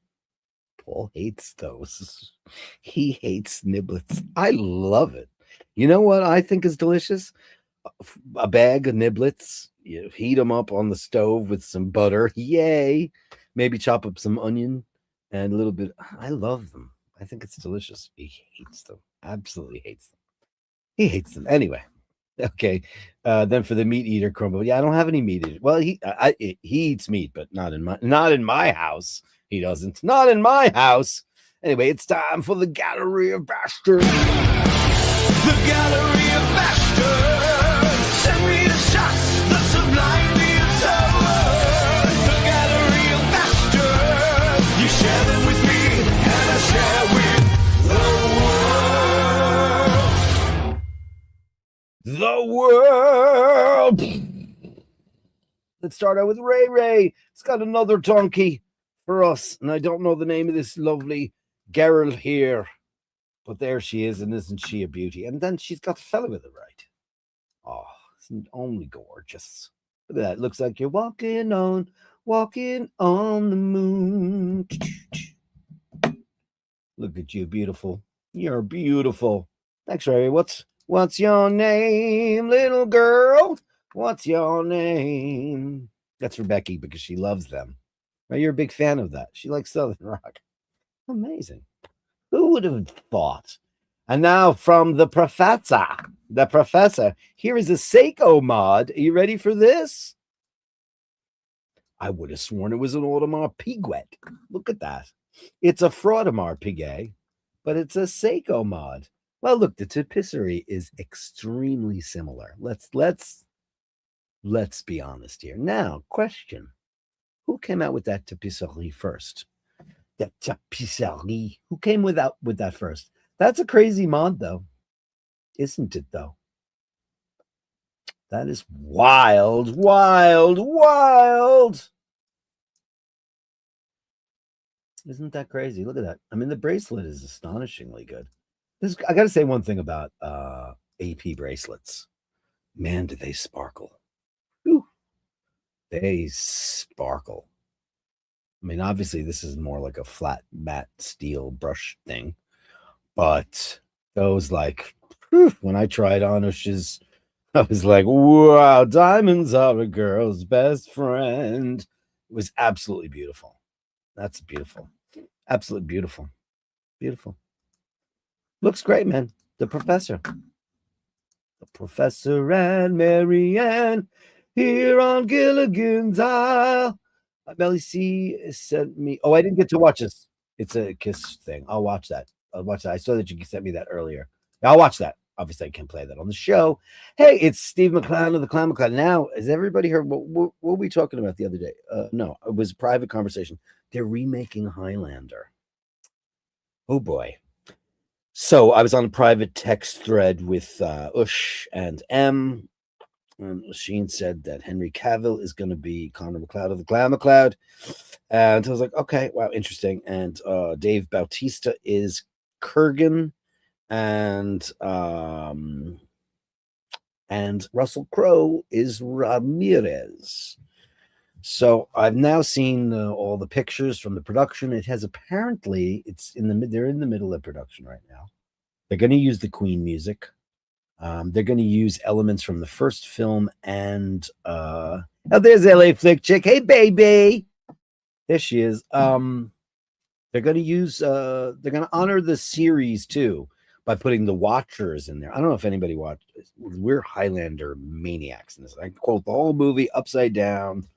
Paul hates those. He hates niblets. I love it. You know what I think is delicious? A bag of niblets. You heat them up on the stove with some butter. Yay. Maybe chop up some onion and a little bit. I love them. I think it's delicious. He hates them. Absolutely hates them. He hates them. Anyway. Okay. Then for the meat eater crumble. Yeah, I don't have any meat eater. Well, he eats meat, but not in my house. He doesn't. Not in my house. Anyway, it's time for the Gallery of Bastards. The Gallery of Bastards. Send me the shots, the sublime the Gallery of Bastards. You share them with me, and I share with the world. The world. Let's start out with Ray Ray. It's got another donkey for us, and I don't know the name of this lovely girl here, but there she is, and isn't she a beauty? And then she's got the fella with it, right? Oh, it's only gorgeous. Look at that. Looks like you're walking on the moon. Look at you, beautiful. You're beautiful. Thanks, Ray. What's your name, little girl? What's your name? That's for Becky because she loves them. Right? You're a big fan of that. She likes Southern rock. Amazing. Who would have thought? And now from the professor, here is a Seiko mod. Are you ready for this? I would have sworn it was an Audemars Piguet. Look at that. It's a Fraudemars Piguet, but it's a Seiko mod. Well, look, the tapisserie is extremely similar. Let's be honest here. Now, question. Who came out with that tapisserie first? That tapisserie. Who came with that first? That's a crazy mod, though. Isn't it, though? That is wild, wild, wild. Isn't that crazy? Look at that. I mean, the bracelet is astonishingly good. I got to say one thing about AP bracelets. Man, do they sparkle. Whew. They sparkle. I mean, obviously, this is more like a flat matte steel brush thing. But those, like, when I tried on Ush's, I was like, wow, diamonds are a girl's best friend. It was absolutely beautiful. That's beautiful. Absolutely beautiful. Beautiful. Looks great, man. The professor. The professor and Marianne here on Gilligan's Isle. Melly C sent me. Oh, I didn't get to watch this. It's a Kiss thing. I'll watch that. I saw that you sent me that earlier. I'll watch that. Obviously, I can't play that on the show. Hey, it's Steve McCloud of the Clown McCloud. Now, has everybody heard what were we talking about the other day? No, it was a private conversation. They're remaking Highlander. Oh boy. So I was on a private text thread with Ush and M. And Sheen said that Henry Cavill is going to be Connor McLeod of the Clown McLeod. And I was like, okay, wow, interesting. And Dave Bautista is Kurgan. And Russell Crowe is Ramirez. So I've now seen all the pictures from the production. It has apparently they're in the middle of production right now. They're going to use the Queen music. They're going to use elements from the first film and there's LA Flick Chick. Hey baby, there she is. They're going to use they're going to honor the series too by putting the Watchers in there. I don't know if anybody watched. We're Highlander maniacs in this. I quote the whole movie upside down,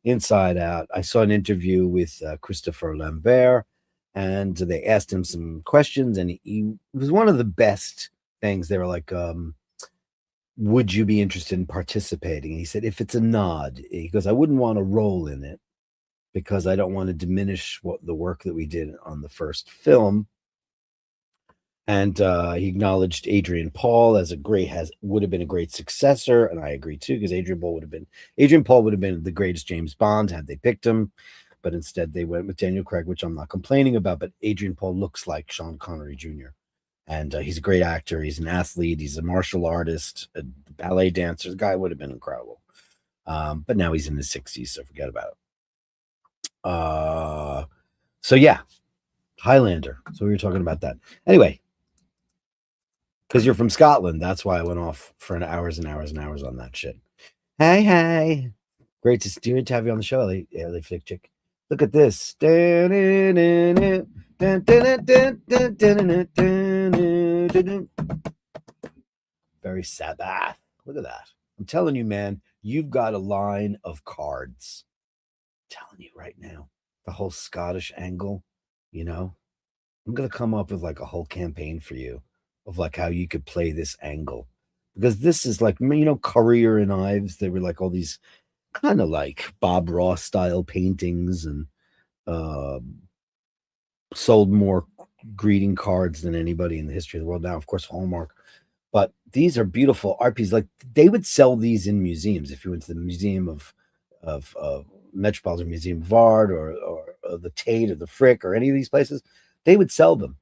inside out. I saw an interview with Christopher Lambert, and they asked him some questions, and he was one of the best things. They were like, would you be interested in participating? And he said, if it's a nod, he goes, I wouldn't want a role in it because I don't want to diminish the work that we did on the first film. And he acknowledged Adrian Paul would have been a great successor, and I agree too, because Adrian Paul would have been the greatest James Bond had they picked him, but instead they went with Daniel Craig, which I'm not complaining about. But Adrian Paul looks like Sean Connery Jr., and he's a great actor. He's an athlete. He's a martial artist, a ballet dancer. The guy would have been incredible, but now he's in his 60s, so forget about it. So yeah, Highlander. So we were talking about that anyway. Because you're from Scotland. That's why I went off for hours and hours and hours on that shit. Hey. Great to have you on the show, LA Flick Chick. Look at this. Very Sabbath. Look at that. I'm telling you, man, you've got a line of cards. I'm telling you right now. The whole Scottish angle, I'm going to come up with like a whole campaign for you of like how you could play this angle, because this is like, Currier and Ives. They were like all these kind of like Bob Ross style paintings, and sold more greeting cards than anybody in the history of the world. Now, of course, Hallmark, but these are beautiful art pieces. Like they would sell these in museums. If you went to the Museum of Metropolitan Museum of Art or the Tate or the Frick or any of these places, they would sell them.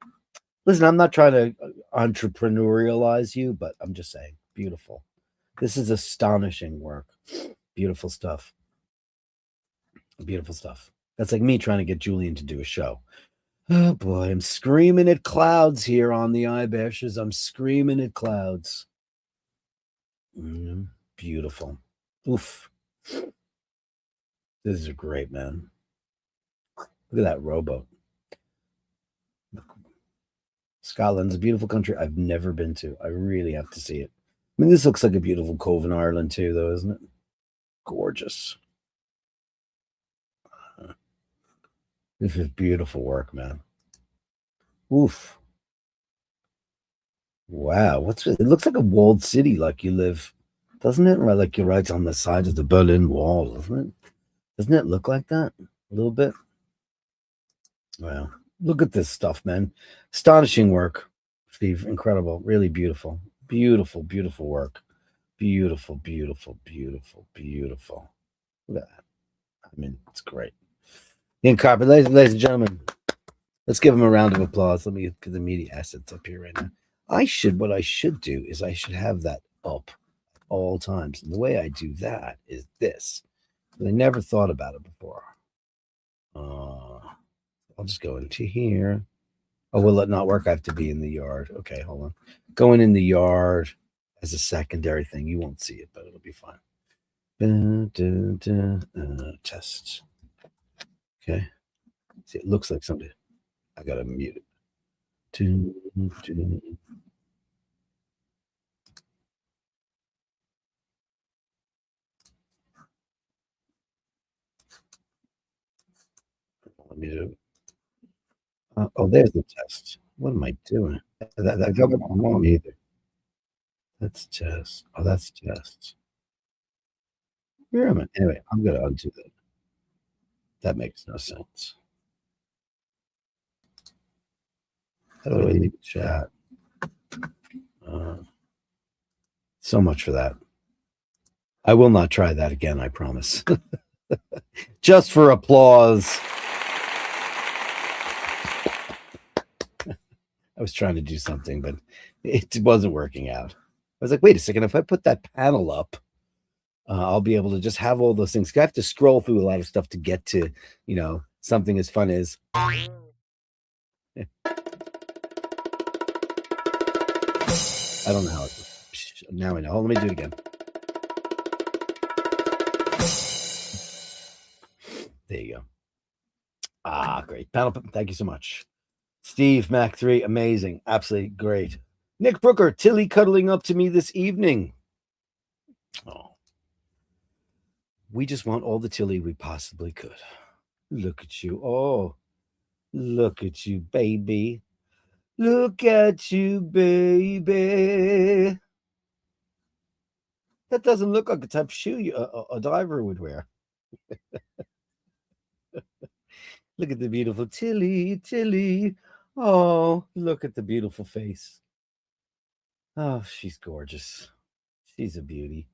Listen, I'm not trying to entrepreneurialize you, but I'm just saying, beautiful. This is astonishing work. Beautiful stuff. Beautiful stuff. That's like me trying to get Julian to do a show. Oh boy, I'm screaming at clouds here on the iBashers. I'm screaming at clouds. Beautiful. Oof. This is great, man. Look at that rowboat. Scotland's a beautiful country I've never been to. I really have to see it. I mean, this looks like a beautiful cove in Ireland too, though, isn't it? Gorgeous. This is beautiful work, man. Oof. Wow. What's it? It looks like a walled city, like you live, doesn't it? Right, like you're right on the side of the Berlin Wall, doesn't it? Doesn't it look like that a little bit? Wow. Look at this stuff, man. Astonishing work, Steve. Incredible. Really beautiful. Beautiful, beautiful work. Beautiful, beautiful, beautiful, beautiful. Look at that. I mean, it's great. Ian Carper, ladies and gentlemen, let's give him a round of applause. Let me get the media assets up here right now. What I should do is I should have that up at all times. And the way I do that is this. I never thought about it before. I'll just go into here. Oh, will it not work? I have to be in the yard. Okay, hold on. Going in the yard as a secondary thing. You won't see it, but it'll be fine. Test. Okay. See, it looks like somebody. I gotta mute it. Let me do. Oh, there's the test. What am I doing? That government won't either. That's test. Oh, that's test. Where am I? Anyway, I'm gonna undo that. That makes no sense. How do I leave chat? So much for that. I will not try that again, I promise. Just for applause. I was trying to do something, but it wasn't working out. I was like, wait a second, if I put that panel up, I'll be able to just have all those things. I have to scroll through a lot of stuff to get to, something as fun as. I don't know how it goes. Now I know. Let me do it again. There you go. Great. Panel, thank you so much. Steve, Mac 3, amazing. Absolutely great. Nick Brooker, Tilly cuddling up to me this evening. Oh. We just want all the Tilly we possibly could. Look at you. Oh, look at you, baby. Look at you, baby. That doesn't look like the type of shoe a diver would wear. Look at the beautiful Tilly, Tilly. Oh, look at the beautiful face. Oh, she's gorgeous. She's a beauty.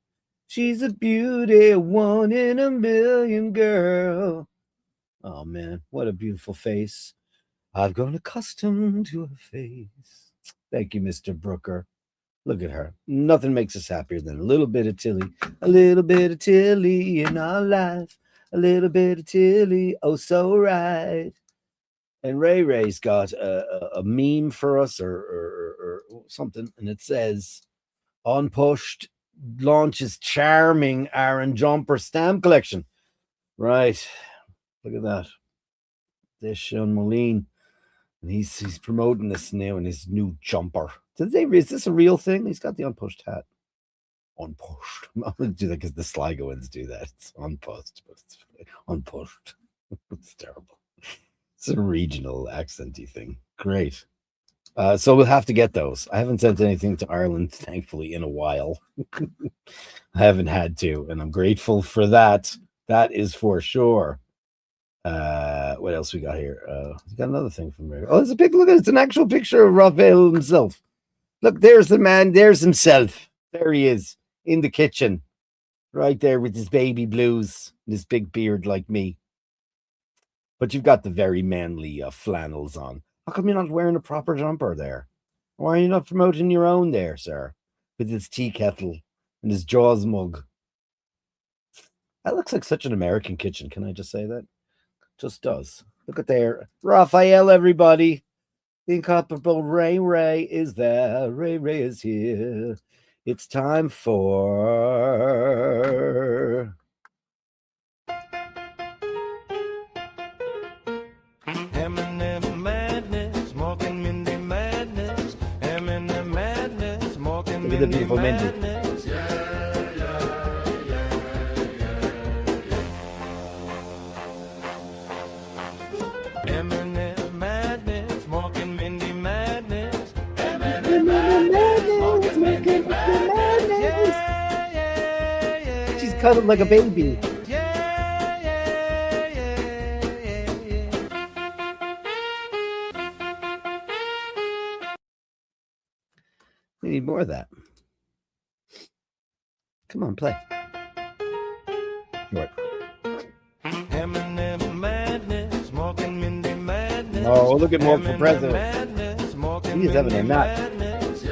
She's a beauty, one in a million, girl. Oh, man, what a beautiful face. I've grown accustomed to her face. Thank you, Mr. Brooker. Look at her. Nothing makes us happier than a little bit of Tilly. A little bit of Tilly in our life. A little bit of Tilly, oh, so right. And Ray Ray's got a meme for us or something, and it says, Unpushed launches charming Aaron Jumper stamp collection. Right. Look at that. There's Sean Moline. And he's promoting this now in his new jumper. Is this a real thing? He's got the unpushed hat. Unpushed. I'm going to do that because the Sligoans do that. It's unpushed, but it's unpushed. It's terrible. It's a regional accenty thing. Great. So we'll have to get those. I haven't sent anything to Ireland, thankfully, in a while. I haven't had to, and I'm grateful for that. That is for sure. What else we got here? We got another thing from Ray. Oh, there's a pic. Look at it. It's an actual picture of Raphael himself. Look, there's the man. There's himself. There he is in the kitchen, right there with his baby blues and his big beard like me. But you've got the very manly flannels on. How come you're not wearing a proper jumper there? Why are you not promoting your own there, sir? With his tea kettle and his Jaws mug. That looks like such an American kitchen. Can I just say that? Just does. Look at there. Raphael, everybody. The incomparable Ray Ray is there. Ray Ray is here. It's time for Eminem madness, Morgan Mindy madness, Eminem madness, Morgan Look at the Mindy beautiful Mindy. madness. Eminem madness, Morgan Mindy madness, Eminem madness, Morgan Mindy madness. She's cuddled like a baby. We need more of that. Come on, play. Short. Eminem madness, Morgan Mindy madness. Oh, look at Morgan for president. Madness, Morgan He's having a Mindy nut. madness.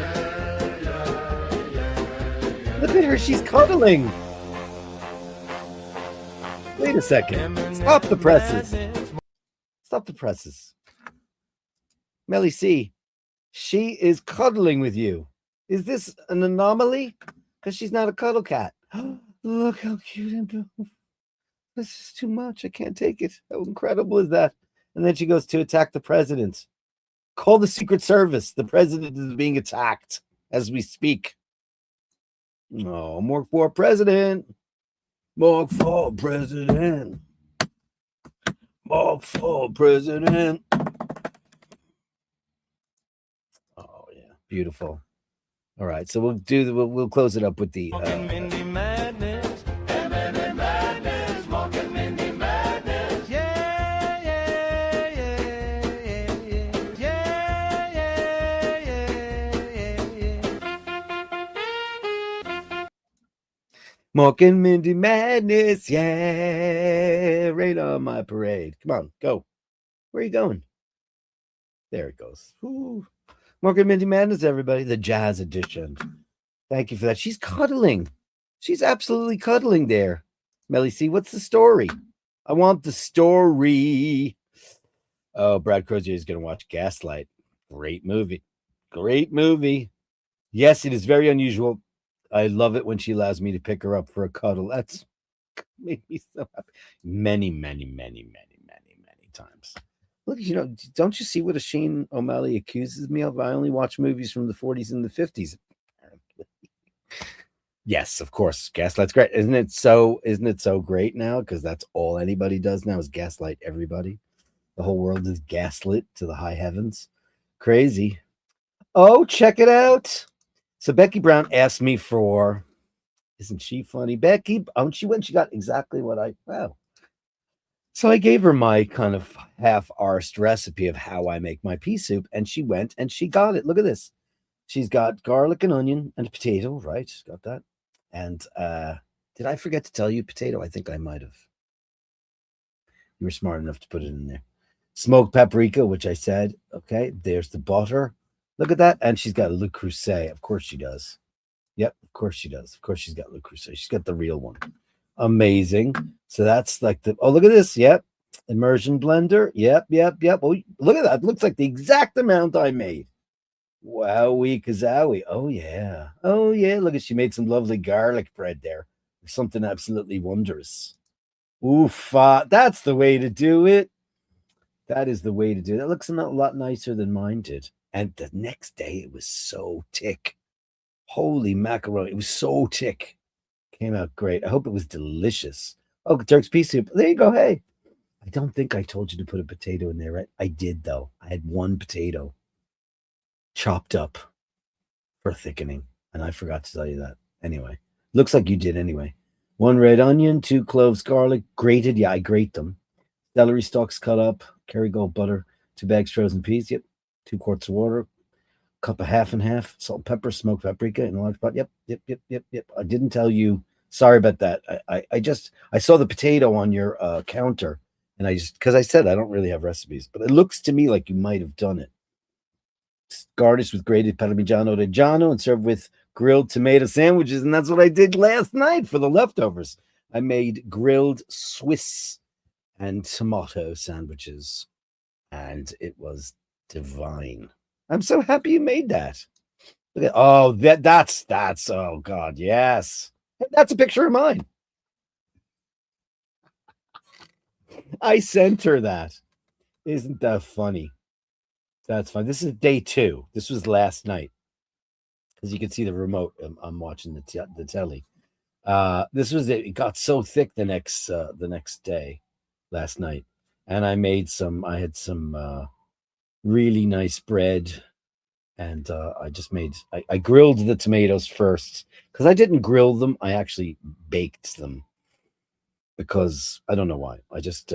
Look at her. She's cuddling. Wait a second. Stop the presses. Stop the presses. Melly C, she is cuddling with you. Is this an anomaly? Because she's not a cuddle cat. Look how cute and beautiful. This is too much. I can't take it. How incredible is that? And then she goes to attack the president. Call the Secret Service. The president is being attacked as we speak. Oh, more for president. More for president. More for president. Oh yeah, beautiful. All right, so we'll close it up with the Mindy madness, Eminem madness, Morgan Mindy madness. Yeah, yeah, yeah, yeah, yeah. Morgan Mindy madness. Yeah, right on my parade. Come on, go. Where are you going? There it goes. Ooh. Morgan Mindy Madness, everybody. The jazz edition. Thank you for that. She's cuddling. She's absolutely cuddling there. Melly C, what's the story? I want the story. Oh, Brad Crozier is going to watch Gaslight. Great movie. Great movie. Yes, it is very unusual. I love it when she allows me to pick her up for a cuddle. That's made me so happy. Many times. Look, don't you see what a Shane O'Malley accuses me of? I only watch movies from the 40s and the 50s. Yes, of course. Gaslight's great. Isn't it so great now? Because that's all anybody does now is gaslight everybody. The whole world is gaslit to the high heavens. Crazy. Oh, check it out. So Becky Brown asked me for, isn't she funny? Becky, she went, she got exactly what wow. So I gave her my kind of half-arsed recipe of how I make my pea soup, and she went and she got it. Look at this. She's got garlic and onion and a potato, right? She's got that. And did I forget to tell you potato? I think I might have. You were smart enough to put it in there. Smoked paprika, which I said. Okay, there's the butter. Look at that. And she's got Le Creuset. Of course she does. Yep, of course she does. Of course she's got Le Creuset. She's got the real one. Amazing. So that's like look at this. Yep. Immersion blender. Yep. Oh, look at that. It looks like the exact amount I made. Wowie kazowie. Oh yeah. Look at, she made some lovely garlic bread there. Something absolutely wondrous. Oof. That's the way to do it. That is the way to do it. That looks a lot nicer than mine did. And the next day it was so thick. Holy macaroni. It was so thick. Came out great. I hope it was delicious. Oh, Dirk's pea soup. There you go. Hey, I don't think I told you to put a potato in there, right? I did, though. I had one potato chopped up for thickening, and I forgot to tell you that. Anyway, looks like you did anyway. 1 red onion, 2 cloves garlic, grated. Yeah, I grate them. Celery stalks cut up, Kerrygold butter, 2 bags frozen peas. Yep. 2 quarts of water. Cup of half and half, salt and pepper, smoked paprika in a large pot. Yep. I didn't tell you. Sorry about that. I saw the potato on your counter, and because I said I don't really have recipes, but it looks to me like you might have done it. Garnish with grated Parmigiano Reggiano and serve with grilled tomato sandwiches, and that's what I did last night for the leftovers. I made grilled Swiss and tomato sandwiches, and it was divine. I'm so happy you made that. Look at, oh, that's oh God, yes. That's a picture of mine. I sent her that. Isn't that funny? That's fun. This is day 2. This was last night. Because you can see the remote. I'm watching the telly. This was it. It got so thick the next day, last night, and I had some really nice bread, and I grilled the tomatoes first because I didn't grill them. I actually baked them because I don't know why. I just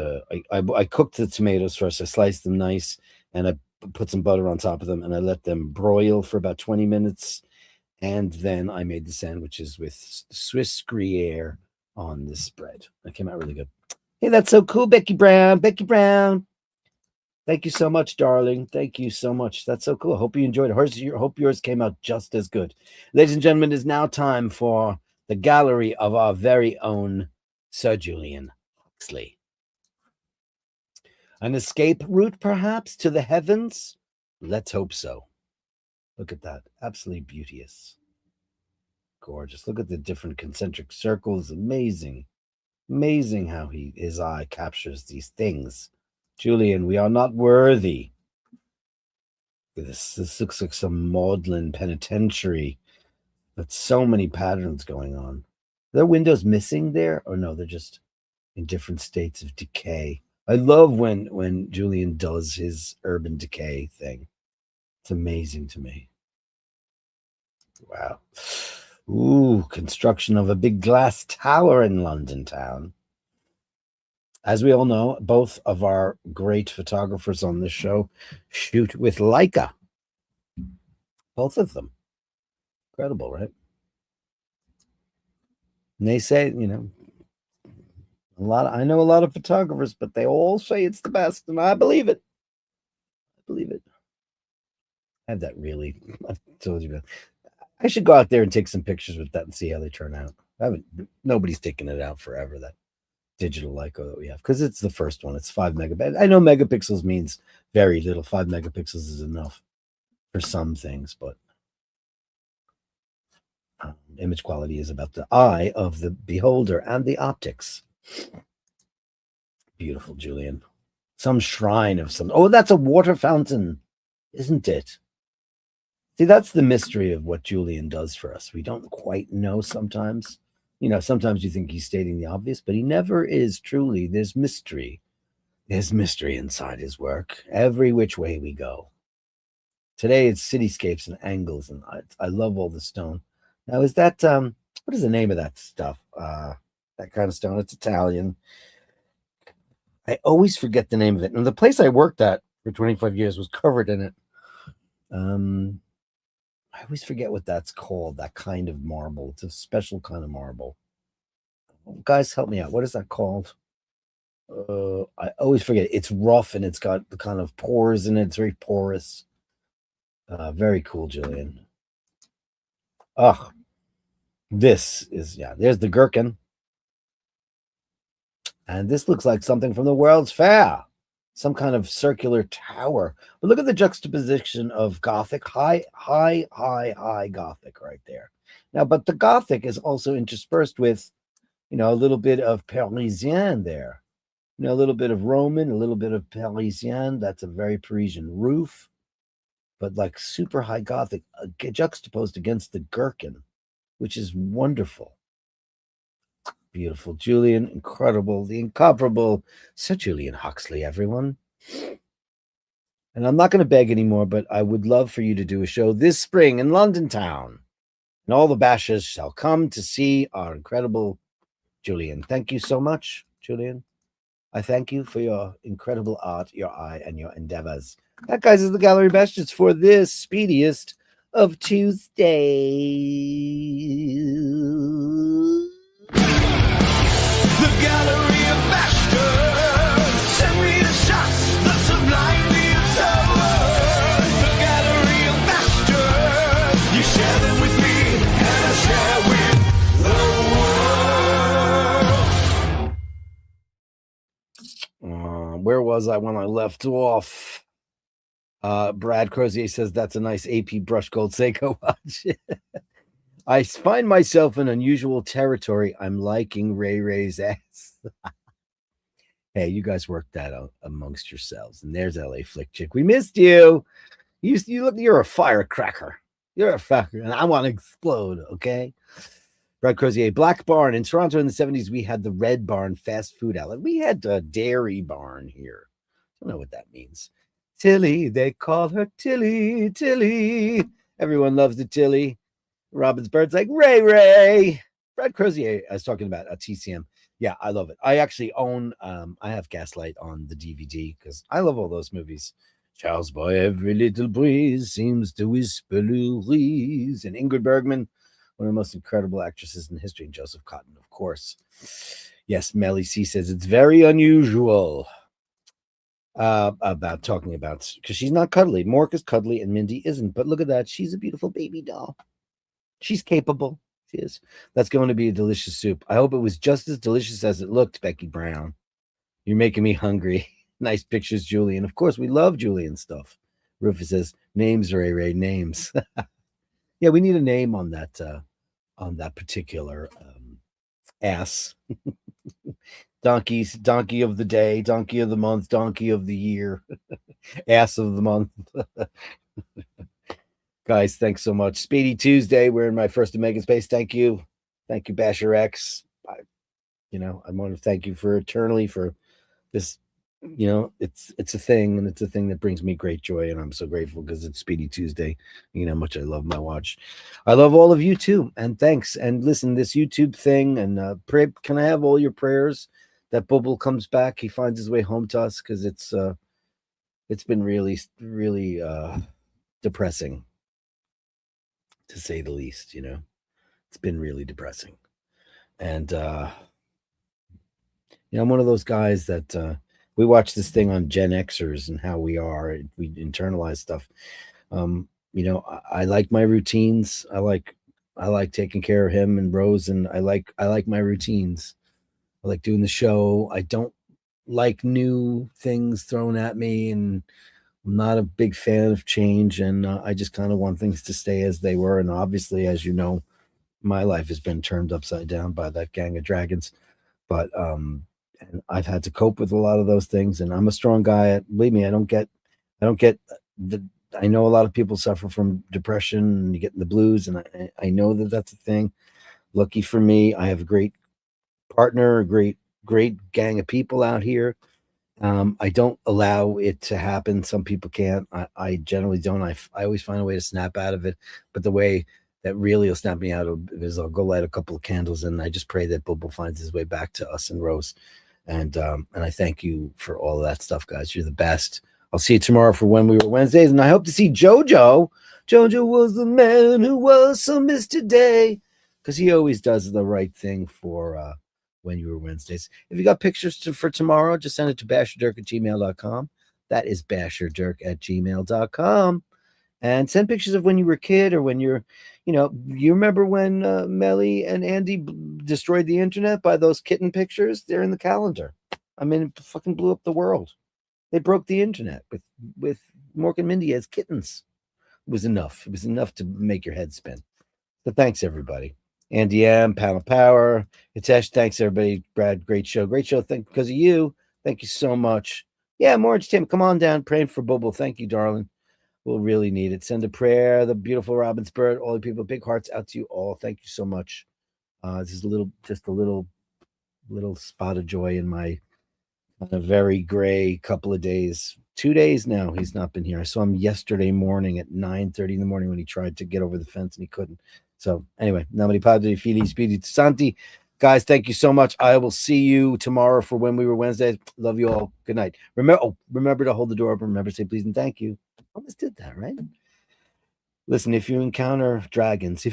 I cooked the tomatoes first. I sliced them nice, and I put some butter on top of them, and I let them broil for about 20 minutes. And then I made the sandwiches with Swiss Gruyere on this bread. That came out really good. Hey, that's so cool, Becky Brown. Becky Brown. Thank you so much, darling. Thank you so much. That's so cool. Hope you enjoyed it. Hope yours came out just as good. Ladies and gentlemen, it is now time for the gallery of our very own Sir Julian Huxley. An escape route, perhaps, to the heavens? Let's hope so. Look at that. Absolutely beauteous. Gorgeous. Look at the different concentric circles. Amazing. Amazing how his eye captures these things. Julian, we are not worthy. This looks like some maudlin penitentiary. But so many patterns going on. Are there windows missing there? Or no, they're just in different states of decay. I love when Julian does his urban decay thing. It's amazing to me. Wow. Ooh, construction of a big glass tower in London town. As we all know, both of our great photographers on this show shoot with Leica. Both of them. Incredible, right? And they say, you know, I know a lot of photographers, but they all say it's the best, and I believe it. I believe it. I have that really. I've told you about. I should go out there and take some pictures with that and see how they turn out. Nobody's taken it out forever, that digital Leica that we have, because it's the first one. It's 5 megapixels. I know megapixels means very little. 5 megapixels is enough for some things, but image quality is about the eye of the beholder and the optics. Beautiful, Julian. Some shrine of some. Oh, that's a water fountain, isn't it? See, that's the mystery of what Julian does for us. We don't quite know sometimes. You know, sometimes you think he's stating the obvious, but he never is truly. There's mystery. There's mystery inside his work. Every which way we go. Today it's cityscapes and angles, and I love all the stone. Now, is that, what is the name of that stuff? That kind of stone. It's Italian. I always forget the name of it. And the place I worked at for 25 years was covered in it. I always forget what that's called, that kind of marble. It's a special kind of marble. Guys, help me out. What is that called? I always forget. It's rough, and it's got the kind of pores in it. It's very porous. Very cool, Julian. Oh, this is, yeah, there's the gherkin. And this looks like something from the World's Fair. Some kind of circular tower. But look at the juxtaposition of Gothic, high Gothic right there. Now, but the Gothic is also interspersed with, you know, a little bit of Parisien there. You know, a little bit of Roman, a little bit of Parisien. That's a very Parisian roof. But like super high Gothic, juxtaposed against the gherkin, which is wonderful. Beautiful, Julian, incredible, the incomparable Sir Julian Huxley, everyone. And I'm not going to beg anymore, but I would love for you to do a show this spring in London town. And all the bashers shall come to see our incredible Julian. Thank you so much, Julian. I thank you for your incredible art, your eye, and your endeavors. That, guys, is the Gallery of Bashtards for this speediest of Tuesdays. The Gallery of Bashtards. Send me the shots that sublime the observer. The Gallery of Bashtards. You share them with me. Where was I when I left off? Brad Crozier says that's a nice AP Brush Gold Seiko watch. I find myself in unusual territory. I'm liking Ray Ray's ass. Hey, you guys work that out amongst yourselves. And there's LA Flick Chick. We missed you. You look, you're a firecracker. You're a fucker, and I want to explode, okay? Brad Crozier, Black Barn. In Toronto in the 70s, we had the Red Barn fast food outlet. We had a Dairy Barn here. I don't know what that means. Tilly, they call her Tilly, Tilly. Everyone loves the Tilly. Robin's Bird's like, Ray Ray. Brad Crozier, I was talking about a TCM. Yeah, I love it. I actually own, I have Gaslight on the DVD because I love all those movies. Charles Boy, every little breeze seems to whisper Louise. And Ingrid Bergman, one of the most incredible actresses in history. And Joseph Cotton, of course. Yes, Melly C says it's very unusual about talking about, because she's not cuddly. Mork is cuddly and Mindy isn't. But look at that. She's a beautiful baby doll. She's capable. She is. That's going to be a delicious soup. I hope it was just as delicious as it looked, Becky Brown. You're making me hungry. Nice pictures, Julian. Of course, we love Julian stuff. Rufus says, names, Ray Ray, names. Yeah, we need a name on that particular ass. Donkey of the day, donkey of the month, donkey of the year, ass of the month. Guys, thanks so much. Speedy Tuesday. We're in my first Omega Space. Thank you. Thank you, Basher X. I want to thank you for eternally for this. It's a thing, and it's a thing that brings me great joy, and I'm so grateful because it's Speedy Tuesday. You know how much I love my watch. I love all of you too, and thanks. And listen, this YouTube thing, and pray. Can I have all your prayers that Bubble comes back? He finds his way home to us, because it's been really, really depressing, to say the least. It's been really depressing, and I'm one of those guys that we watch this thing on Gen Xers and how we are. We internalize stuff. I like my routines. I like taking care of him and Rose, and I like my routines. I like doing the show. I don't like new things thrown at me, and I'm not a big fan of change, and I just kind of want things to stay as they were. And obviously, as you know, my life has been turned upside down by that gang of dragons. But and I've had to cope with a lot of those things, and I'm a strong guy. Believe me, I don't get I know a lot of people suffer from depression and you get in the blues, and I know that that's a thing. Lucky for me, I have a great partner, a great gang of people out here. I don't allow it to happen. Some people can't. I generally don't. I always find a way to snap out of it. But the way that really will snap me out of is I'll go light a couple of candles, and I just pray that Bubble finds his way back to us and Rose. And I thank you for all of that stuff, guys. You're the best. I'll see you tomorrow for When We Were Wednesdays, and I hope to see Jojo. Jojo was the man who was so missed today, because he always does the right thing for When You Were Wednesdays. If you got pictures for tomorrow, just send it to basherdirk@gmail.com. That is basherdirk@gmail.com. And send pictures of when you were a kid, or when you remember when Melly and Andy destroyed the internet by those kitten pictures? They're in the calendar. I mean, it fucking blew up the world. They broke the internet with Mork and Mindy as kittens. It was enough. It was enough to make your head spin. So thanks, everybody. Andy M, Panel Power, Hitesh, thanks, everybody. Brad, great show. Great show. Because of you. Thank you so much. Yeah, more entertainment. Come on down. Praying for Bubble. Thank you, darling. We'll really need it. Send a prayer. The beautiful Robin's Bird, all the people, big hearts out to you all. Thank you so much. This is just a little spot of joy in my very gray couple of days. 2 days now he's not been here. I saw him yesterday morning at 9:30 in the morning when he tried to get over the fence and he couldn't. So anyway, Namadi Padre, Fili, Speedy, Santi. Guys, thank you so much. I will see you tomorrow for When We Were Wednesdays. Love you all. Good night. Remember to hold the door open. Remember to say please and thank you. Almost did that, right? Listen, if you encounter dragons,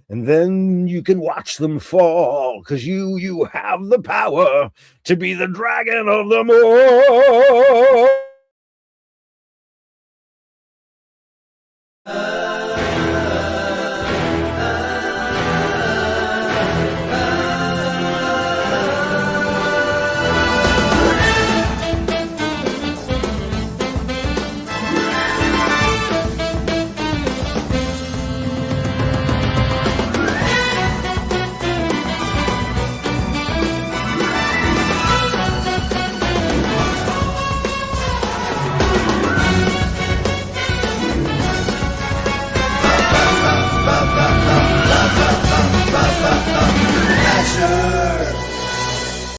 and then you can watch them fall, because you have the power to be the dragon of them all.